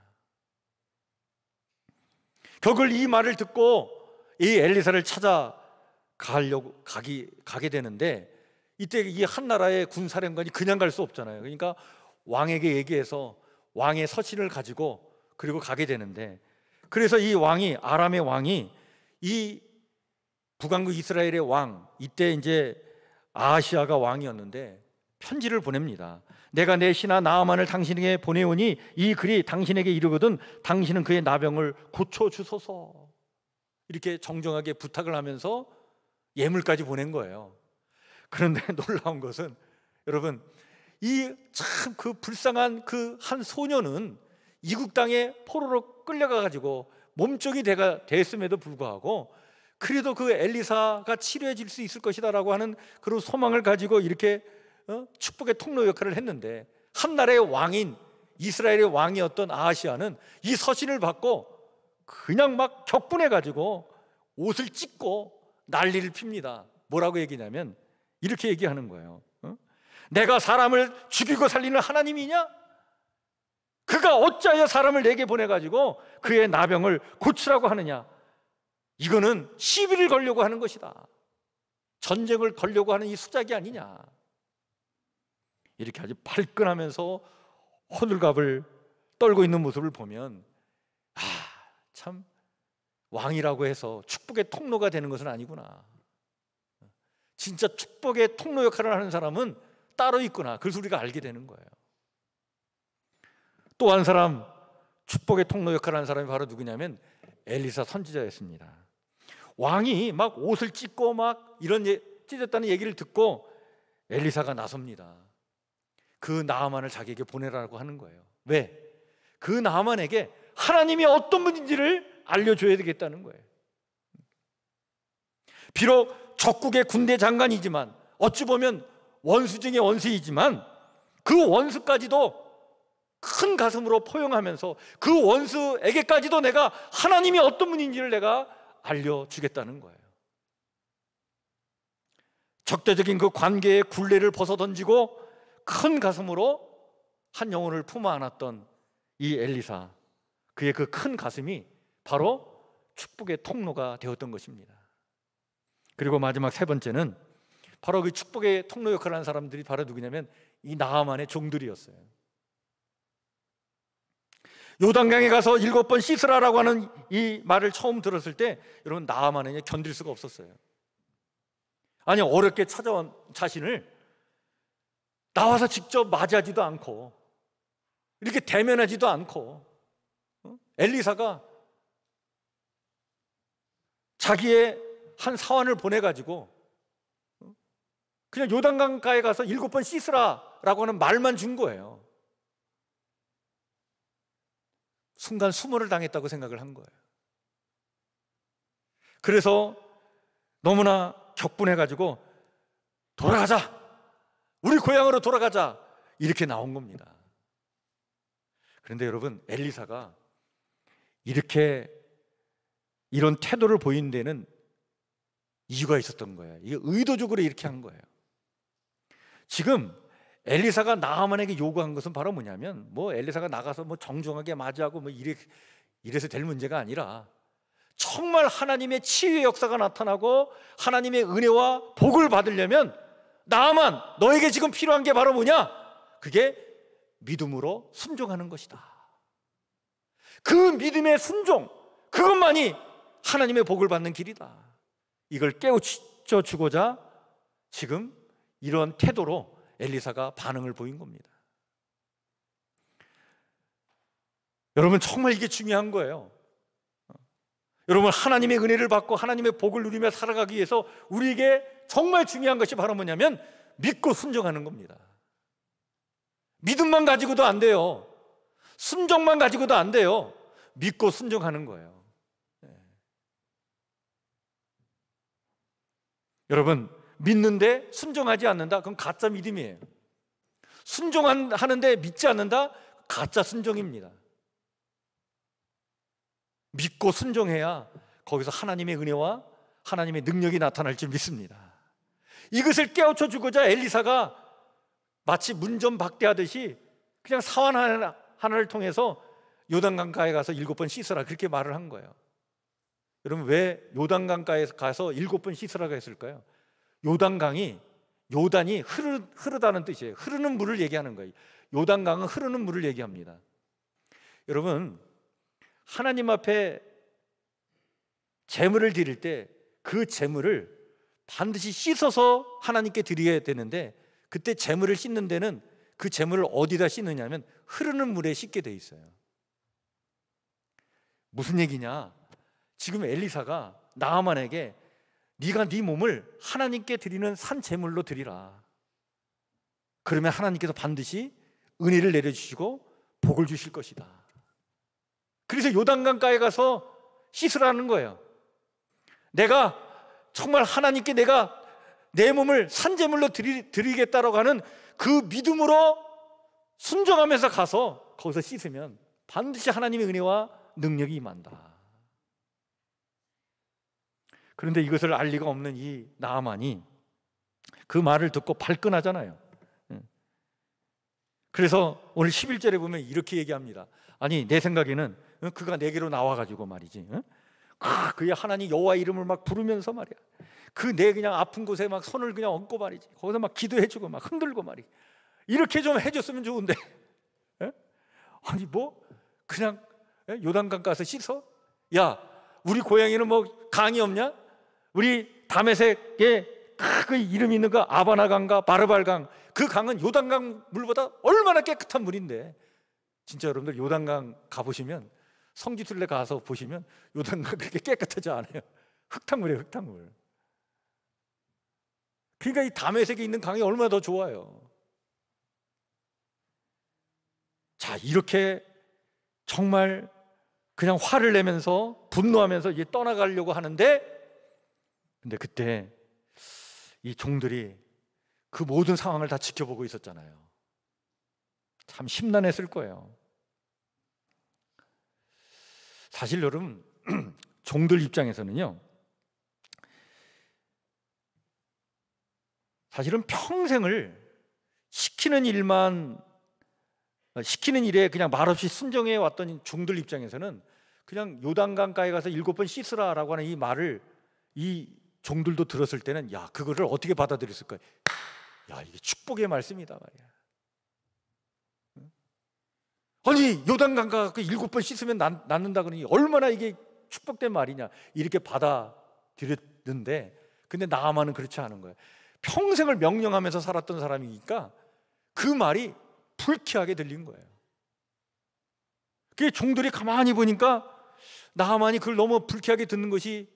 격을 이 말을 듣고 이 엘리사를 가게 되는데, 이때 이 한 나라의 군사령관이 그냥 갈 수 없잖아요. 그러니까 왕에게 얘기해서 왕의 서신을 가지고 그리고 가게 되는데, 그래서 이 왕이, 아람의 왕이 이 북왕국 이스라엘의 왕, 이때 이제 아하시아가 왕이었는데 편지를 보냅니다. 내가 내 신하 나아만을 당신에게 보내오니 이 글이 당신에게 이르거든 당신은 그의 나병을 고쳐주소서. 이렇게 정정하게 부탁을 하면서 예물까지 보낸 거예요. 그런데 놀라운 것은 여러분, 이 참 그 불쌍한 그 한 소녀는 이국 땅에 포로로 끌려가 가지고 몸종이 됐음에도 불구하고 그래도 그 엘리사가 치료해 줄 수 있을 것이다라고 하는 그런 소망을 가지고 이렇게 축복의 통로 역할을 했는데, 한 나라의 왕인 이스라엘의 왕이었던 아하시아는 이 서신을 받고 그냥 막 격분해 가지고 옷을 찢고 난리를 핍니다. 뭐라고 얘기냐면 이렇게 얘기하는 거예요. 내가 사람을 죽이고 살리는 하나님이냐? 그가 어찌하여 사람을 내게 보내가지고 그의 나병을 고치라고 하느냐? 이거는 시비를 걸려고 하는 것이다. 전쟁을 걸려고 하는 이 수작이 아니냐? 이렇게 아주 발끈하면서 호들갑을 떨고 있는 모습을 보면 참 왕이라고 해서 축복의 통로가 되는 것은 아니구나. 진짜 축복의 통로 역할을 하는 사람은 따로 있구나. 그래서 우리가 알게 되는 거예요. 또 한 사람, 축복의 통로 역할을 하는 사람이 바로 누구냐면 엘리사 선지자였습니다. 왕이 막 옷을 찢고 막 이런 찢었다는 얘기를 듣고 엘리사가 나섭니다. 그 나아만을 자기에게 보내라고 하는 거예요. 왜? 그 나아만에게 하나님이 어떤 분인지를 알려줘야 되겠다는 거예요. 비록 적국의 군대 장관이지만, 어찌 보면 원수 중의 원수이지만, 그 원수까지도 큰 가슴으로 포용하면서 그 원수에게까지도 내가 하나님이 어떤 분인지를 내가 알려주겠다는 거예요. 적대적인 그 관계의 굴레를 벗어던지고 큰 가슴으로 한 영혼을 품어 안았던 이 엘리사, 그의 그 큰 가슴이 바로 축복의 통로가 되었던 것입니다. 그리고 마지막 세 번째는 바로 그 축복의 통로 역할을 하는 사람들이 바로 누구냐면 이 나아만의 종들이었어요. 요단강에 가서 7번 씻으라라고 하는 이 말을 처음 들었을 때 여러분, 나아만은 견딜 수가 없었어요. 아니, 어렵게 찾아온 자신을 나와서 직접 맞이하지도 않고 이렇게 대면하지도 않고 엘리사가 자기의 한 사환을 보내가지고 그냥 요단강가에 가서 7번 씻으라라고 하는 말만 준 거예요. 순간 수모를 당했다고 생각을 한 거예요. 그래서 너무나 격분해가지고 돌아가자, 우리 고향으로 돌아가자, 이렇게 나온 겁니다. 그런데 여러분, 엘리사가 이런 태도를 보인 데는 이유가 있었던 거예요. 이게 의도적으로 이렇게 한 거예요. 지금 엘리사가 나아만에게 요구한 것은 바로 뭐냐면, 엘리사가 나가서 정중하게 맞이하고 이래서 될 문제가 아니라 정말 하나님의 치유의 역사가 나타나고 하나님의 은혜와 복을 받으려면 나아만, 너에게 지금 필요한 게 바로 뭐냐? 그게 믿음으로 순종하는 것이다. 그 믿음의 순종, 그것만이 하나님의 복을 받는 길이다. 이걸 깨우쳐 주고자 지금 이런 태도로 엘리사가 반응을 보인 겁니다. 여러분, 정말 이게 중요한 거예요. 여러분, 하나님의 은혜를 받고 하나님의 복을 누리며 살아가기 위해서 우리에게 정말 중요한 것이 바로 뭐냐면 믿고 순종하는 겁니다. 믿음만 가지고도 안 돼요. 순종만 가지고도 안 돼요. 믿고 순종하는 거예요. 여러분, 믿는데 순종하지 않는다? 그건 가짜 믿음이에요. 순종하는데 믿지 않는다? 가짜 순종입니다. 믿고 순종해야 거기서 하나님의 은혜와 하나님의 능력이 나타날 줄 믿습니다. 이것을 깨우쳐 주고자 엘리사가 마치 문전박대하듯이 그냥 사환 하나를 통해서 요단강가에 가서 7번 씻으라, 그렇게 말을 한 거예요. 여러분, 왜 요단강가에 가서 7번 씻으라고 했을까요? 요단이 흐르다는 뜻이에요. 흐르는 물을 얘기하는 거예요. 요단강은 흐르는 물을 얘기합니다. 여러분, 하나님 앞에 제물을 드릴 때 그 제물을 반드시 씻어서 하나님께 드려야 되는데, 그때 제물을 씻는 데는 그 제물을 어디다 씻느냐면 흐르는 물에 씻게 돼 있어요. 무슨 얘기냐? 지금 엘리사가 나아만에게 네가 네 몸을 하나님께 드리는 산 제물로 드리라. 그러면 하나님께서 반드시 은혜를 내려주시고 복을 주실 것이다. 그래서 요단강가에 가서 씻으라는 거예요. 내가 정말 하나님께 내가 내 몸을 산 제물로 드리겠다라고 하는 그 믿음으로 순종하면서 가서 거기서 씻으면 반드시 하나님의 은혜와 능력이 임한다. 그런데 이것을 알 리가 없는 이 나아만이 그 말을 듣고 발끈하잖아요. 그래서 오늘 11절에 보면 이렇게 얘기합니다. 아니, 내 생각에는 그가 내게로 나와가지고 말이지, 그의 하나님 여호와 이름을 막 부르면서 말이야, 그 내 그냥 아픈 곳에 막 손을 그냥 얹고 말이지, 거기서 막 기도해주고 막 흔들고 말이야, 이렇게 좀 해줬으면 좋은데, 아니 그냥 요단강 가서 씻어? 야, 우리 고향에는 강이 없냐? 우리 다메섹에 그 이름 있는 거 아바나강과 바르발강, 그 강은 요단강 물보다 얼마나 깨끗한 물인데, 진짜 여러분들 요단강 가보시면, 성지순례 가서 보시면 요단강 그렇게 깨끗하지 않아요. 흙탕물이에요, 흙탕물. 그러니까 이 다메섹에 있는 강이 얼마나 더 좋아요. 자, 이렇게 정말 그냥 화를 내면서 분노하면서 이제 떠나가려고 하는데, 근데 그때 이 종들이 그 모든 상황을 다 지켜보고 있었잖아요. 참 심란했을 거예요. 사실 여러분, 종들 입장에서는요, 사실은 평생을 시키는 일에 그냥 말없이 순종해 왔던 종들 입장에서는 그냥 요단강가에 가서 7번 씻으라라고 하는 이 말을 이 종들도 들었을 때는 야, 그거를 어떻게 받아들였을까요? 야, 이게 축복의 말씀이다 말이야. 아니, 요단강가 7번 씻으면 낫는다 그러니 얼마나 이게 축복된 말이냐, 이렇게 받아들였는데, 근데 나아만은 그렇지 않은 거예요. 평생을 명령하면서 살았던 사람이니까 그 말이 불쾌하게 들린 거예요. 그 종들이 가만히 보니까 나아만이 그걸 너무 불쾌하게 듣는 것이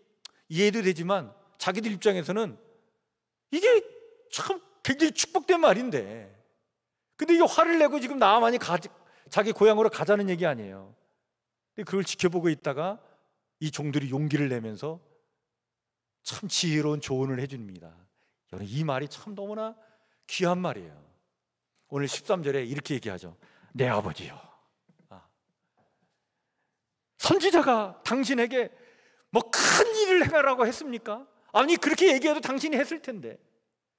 이해도 되지만 자기들 입장에서는 이게 참 굉장히 축복된 말인데, 근데 이게 화를 내고 지금 나아만이 자기 고향으로 가자는 얘기 아니에요. 근데 그걸 지켜보고 있다가 이 종들이 용기를 내면서 참 지혜로운 조언을 해줍니다. 여러분, 이 말이 참 너무나 귀한 말이에요. 오늘 13절에 이렇게 얘기하죠. 내 아버지요, 선지자가 당신에게 뭐 큰 일을 행하라고 했습니까? 아니, 그렇게 얘기해도 당신이 했을 텐데,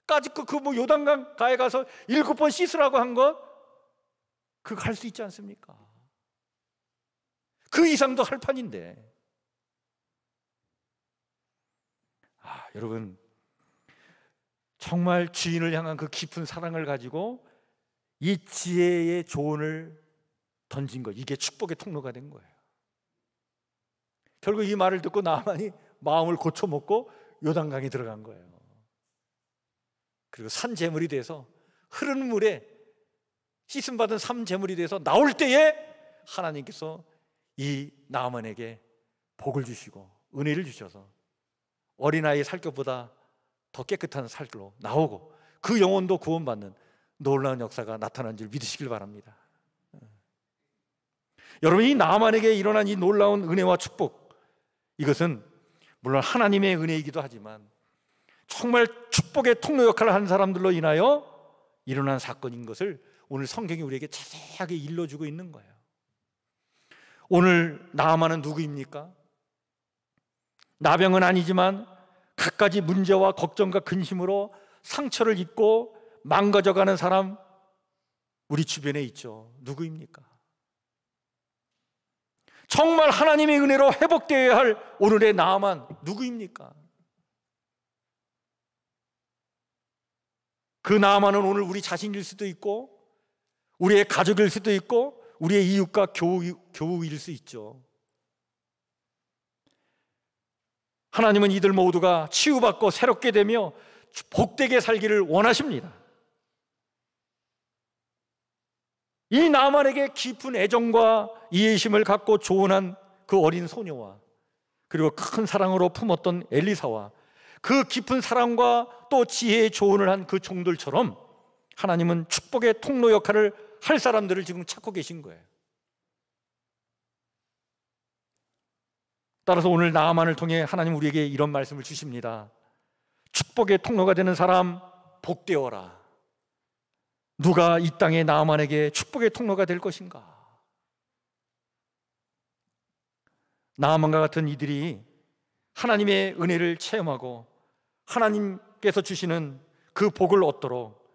까짓 뭐 요단강 가에 가서 7번 씻으라고 한 것, 그거 할 수 있지 않습니까? 그 이상도 할 판인데. 여러분, 정말 주인을 향한 그 깊은 사랑을 가지고 이 지혜의 조언을 던진 거, 이게 축복의 통로가 된 거예요. 결국 이 말을 듣고 나만이 마음을 고쳐먹고 요단강에 들어간 거예요. 그리고 산제물이 돼서 흐르는 물에 씻음받은 산제물이 돼서 나올 때에 하나님께서 이 나아만에게 복을 주시고 은혜를 주셔서 어린아이의 살결보다 더 깨끗한 살로 나오고 그 영혼도 구원받는 놀라운 역사가 나타난 줄 믿으시길 바랍니다. 여러분, 이 나아만에게 일어난 이 놀라운 은혜와 축복, 이것은 물론 하나님의 은혜이기도 하지만 정말 축복의 통로 역할을 한 사람들로 인하여 일어난 사건인 것을 오늘 성경이 우리에게 자세하게 일러주고 있는 거예요. 오늘 나아만은 누구입니까? 나병은 아니지만 갖가지 문제와 걱정과 근심으로 상처를 입고 망가져가는 사람, 우리 주변에 있죠. 누구입니까? 정말 하나님의 은혜로 회복되어야 할 오늘의 나아만 누구입니까? 그 나아만은 오늘 우리 자신일 수도 있고 우리의 가족일 수도 있고 우리의 이웃과 교우일 수 있죠. 하나님은 이들 모두가 치유받고 새롭게 되며 복되게 살기를 원하십니다. 이 나아만에게 깊은 애정과 이해심을 갖고 조언한 그 어린 소녀와 그리고 큰 사랑으로 품었던 엘리사와 그 깊은 사랑과 또 지혜의 조언을 한 그 종들처럼 하나님은 축복의 통로 역할을 할 사람들을 지금 찾고 계신 거예요. 따라서 오늘 나아만을 통해 하나님 우리에게 이런 말씀을 주십니다. 축복의 통로가 되는 사람 복되어라. 누가 이 땅의 나아만에게 축복의 통로가 될 것인가? 나아만과 같은 이들이 하나님의 은혜를 체험하고 하나님께서 주시는 그 복을 얻도록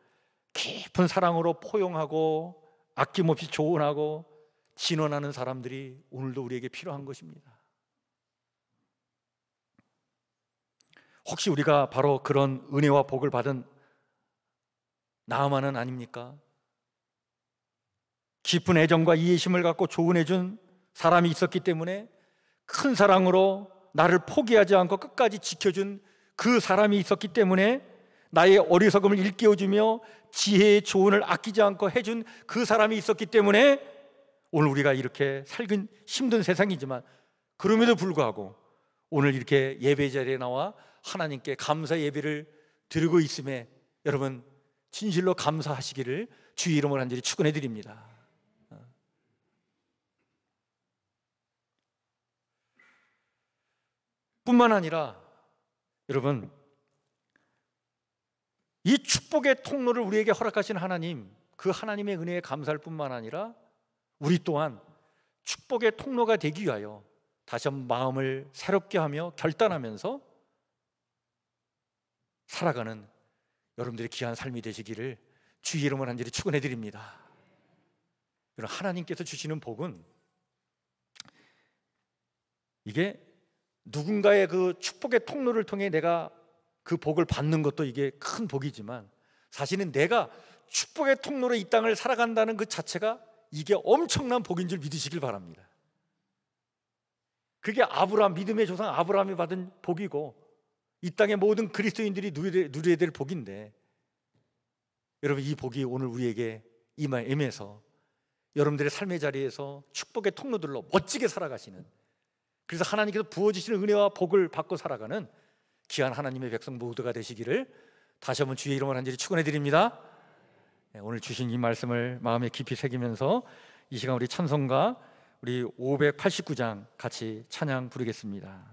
깊은 사랑으로 포용하고 아낌없이 조언하고 진언하는 사람들이 오늘도 우리에게 필요한 것입니다. 혹시 우리가 바로 그런 은혜와 복을 받은 나아만은 아닙니까? 깊은 애정과 이해심을 갖고 조언해준 사람이 있었기 때문에 큰 사랑으로 나를 포기하지 않고 끝까지 지켜준 그 사람이 있었기 때문에 나의 어리석음을 일깨워주며 지혜의 조언을 아끼지 않고 해준 그 사람이 있었기 때문에 오늘 우리가 이렇게 살긴 힘든 세상이지만 그럼에도 불구하고 오늘 이렇게 예배 자리에 나와 하나님께 감사 예배를 드리고 있음에 여러분 진실로 감사하시기를 주의 이름으로 간절히 축원해 드립니다. 뿐만 아니라 여러분, 이 축복의 통로를 우리에게 허락하신 하나님, 그 하나님의 은혜에 감사할 뿐만 아니라 우리 또한 축복의 통로가 되기 위하여 다시 한번 마음을 새롭게 하며 결단하면서 살아가는 여러분들의 귀한 삶이 되시기를 주의 이름으로 간절히 축원해 드립니다. 여러분, 하나님께서 주시는 복은 이게 누군가의 그 축복의 통로를 통해 내가 그 복을 받는 것도 이게 큰 복이지만, 사실은 내가 축복의 통로로 이 땅을 살아간다는 그 자체가 이게 엄청난 복인 줄 믿으시길 바랍니다. 그게 아브라함, 믿음의 조상 아브라함이 받은 복이고 이 땅의 모든 그리스도인들이 누려야 될 복인데, 여러분, 이 복이 오늘 우리에게 임해서 여러분들의 삶의 자리에서 축복의 통로들로 멋지게 살아가시는, 그래서 하나님께서 부어주시는 은혜와 복을 받고 살아가는 귀한 하나님의 백성 모두가 되시기를 다시 한번 주의 이름으로 간절히 축원해 드립니다. 오늘 주신 이 말씀을 마음에 깊이 새기면서 이 시간 우리 찬송가 우리 589장 같이 찬양 부르겠습니다.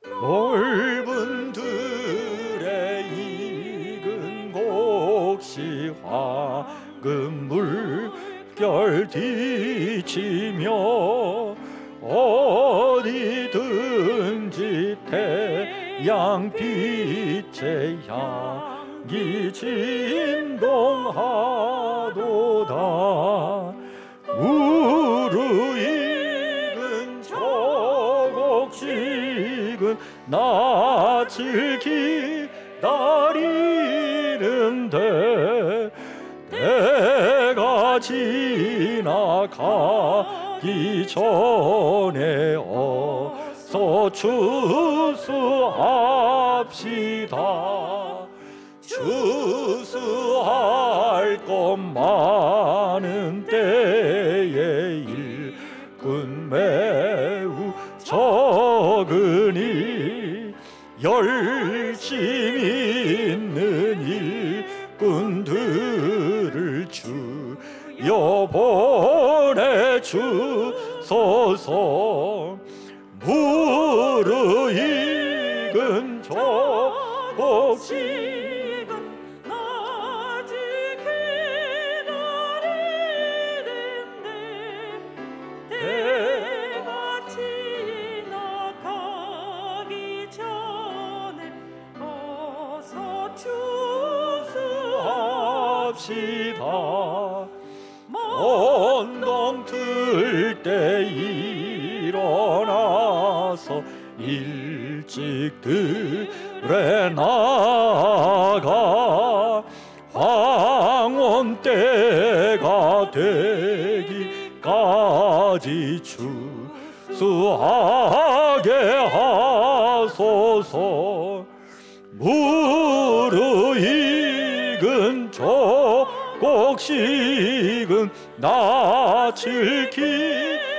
넓은 들의 익은 곡식 화금 물결 뒤치며 어디든지 태양빛의 향기 진동하도다. 무르익은 저곡식은 낯을 기다리는데 때가 지나가기 전에 어서 추수합시다. 추수할 것 많은 때에 일꾼 매우 적으니 열심히 있는 일꾼들을 주여 보내주소서. 무르익은 저곡식은 아직 기다리는데 때가 지나가기 전에 어서 추수합시다. 언동틀 때 일어나서 일찍 들에 나가 황혼 때가 되기까지 추수하게 하소서. 무르익은 저곡식은 낯을 기다리는데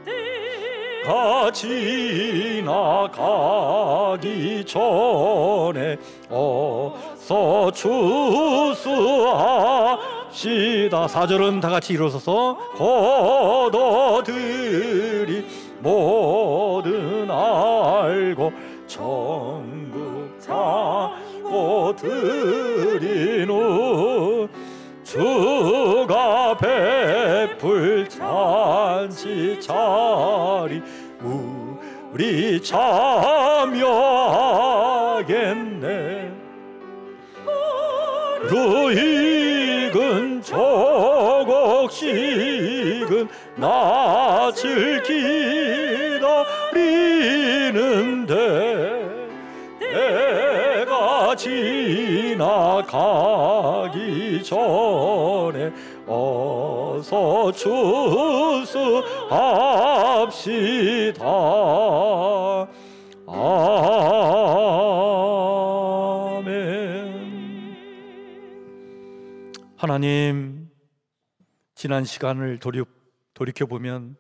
때가 지나가기 전에 어서 추수합시다. 4절은 다 같이 일어서서 걷어들이 뭐든 알고 천국 창고 드리는 주가 베풀 잔치 자리 우리 참여하겠네. 무르익은 저곡식은 낯을 기다리는데 때가 지나가기 전에 어서 추수합시다. 아멘. 하나님, 지난 시간을 돌이켜보면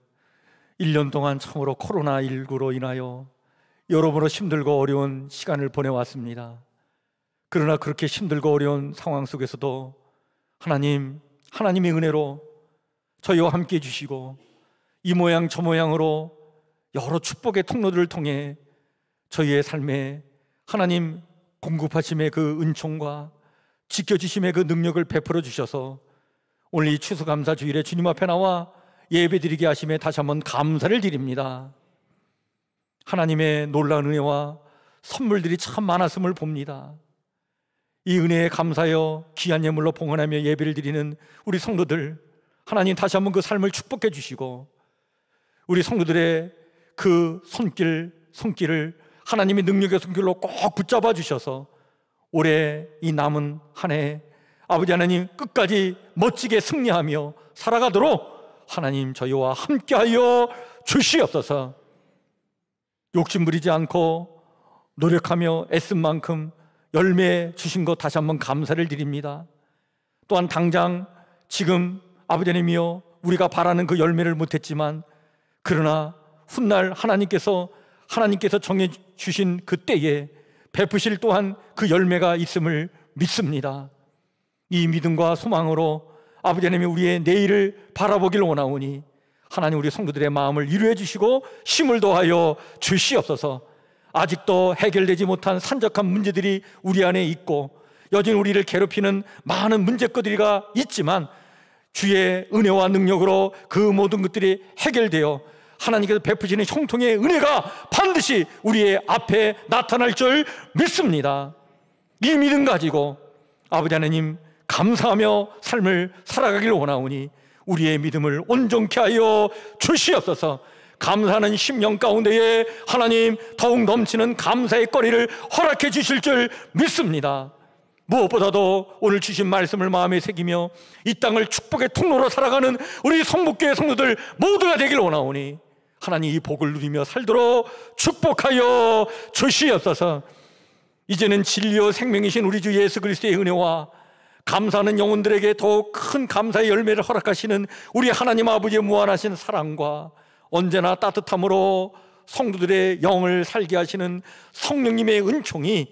1년 동안 참으로 코로나19로 인하여 여러모로 힘들고 어려운 시간을 보내왔습니다. 그러나 그렇게 힘들고 어려운 상황 속에서도 하나님의 은혜로 저희와 함께 해주시고 이 모양 저 모양으로 여러 축복의 통로들을 통해 저희의 삶에 하나님 공급하심의 그 은총과 지켜주심의 그 능력을 베풀어 주셔서 오늘 이 추수감사 주일에 주님 앞에 나와 예배드리게 하심에 다시 한번 감사를 드립니다. 하나님의 놀라운 은혜와 선물들이 참 많았음을 봅니다. 이 은혜에 감사하여 귀한 예물로 봉헌하며 예배를 드리는 우리 성도들, 하나님 다시 한번 그 삶을 축복해 주시고 우리 성도들의 그 손길을 하나님의 능력의 손길로 꼭 붙잡아 주셔서 올해 이 남은 한 해 아버지 하나님 끝까지 멋지게 승리하며 살아가도록 하나님 저희와 함께하여 주시옵소서. 욕심 부리지 않고 노력하며 애쓴 만큼 열매 주신 것 다시 한번 감사를 드립니다. 또한 당장 지금 아버지 하나님이여 우리가 바라는 그 열매를 못했지만 그러나 훗날 하나님께서 정해주신 그 때에 베푸실 또한 그 열매가 있음을 믿습니다. 이 믿음과 소망으로 아버지 하나님 우리의 내일을 바라보길 원하오니 하나님 우리 성도들의 마음을 위로해 주시고 힘을 더하여 주시옵소서. 아직도 해결되지 못한 산적한 문제들이 우리 안에 있고 여전히 우리를 괴롭히는 많은 문제거리가 있지만 주의 은혜와 능력으로 그 모든 것들이 해결되어 하나님께서 베푸시는 형통의 은혜가 반드시 우리의 앞에 나타날 줄 믿습니다. 이 믿음 가지고 아버지 하나님 감사하며 삶을 살아가길 원하오니 우리의 믿음을 온전케 하여 주시옵소서. 감사하는 심령 가운데에 하나님 더욱 넘치는 감사의 거리를 허락해 주실 줄 믿습니다. 무엇보다도 오늘 주신 말씀을 마음에 새기며 이 땅을 축복의 통로로 살아가는 우리 성북교회 성도들 모두가 되길 원하오니 하나님 이 복을 누리며 살도록 축복하여 주시옵소서. 이제는 진리요 생명이신 우리 주 예수 그리스도의 은혜와 감사하는 영혼들에게 더욱 큰 감사의 열매를 허락하시는 우리 하나님 아버지의 무한하신 사랑과 언제나 따뜻함으로 성도들의 영을 살게 하시는 성령님의 은총이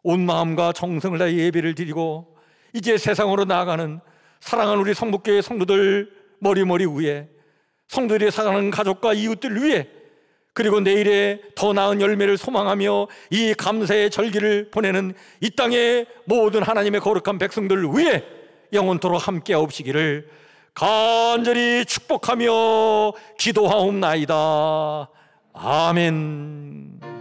온 마음과 정성을 다해 예배를 드리고 이제 세상으로 나아가는 사랑하는 우리 성북교회 성도들 머리 위에 성도들이 사랑하는 가족과 이웃들 위에 그리고 내일의 더 나은 열매를 소망하며 이 감사의 절기를 보내는 이 땅의 모든 하나님의 거룩한 백성들 위에 영원토록 함께하옵시기를 간절히 축복하며 기도하옵나이다. 아멘.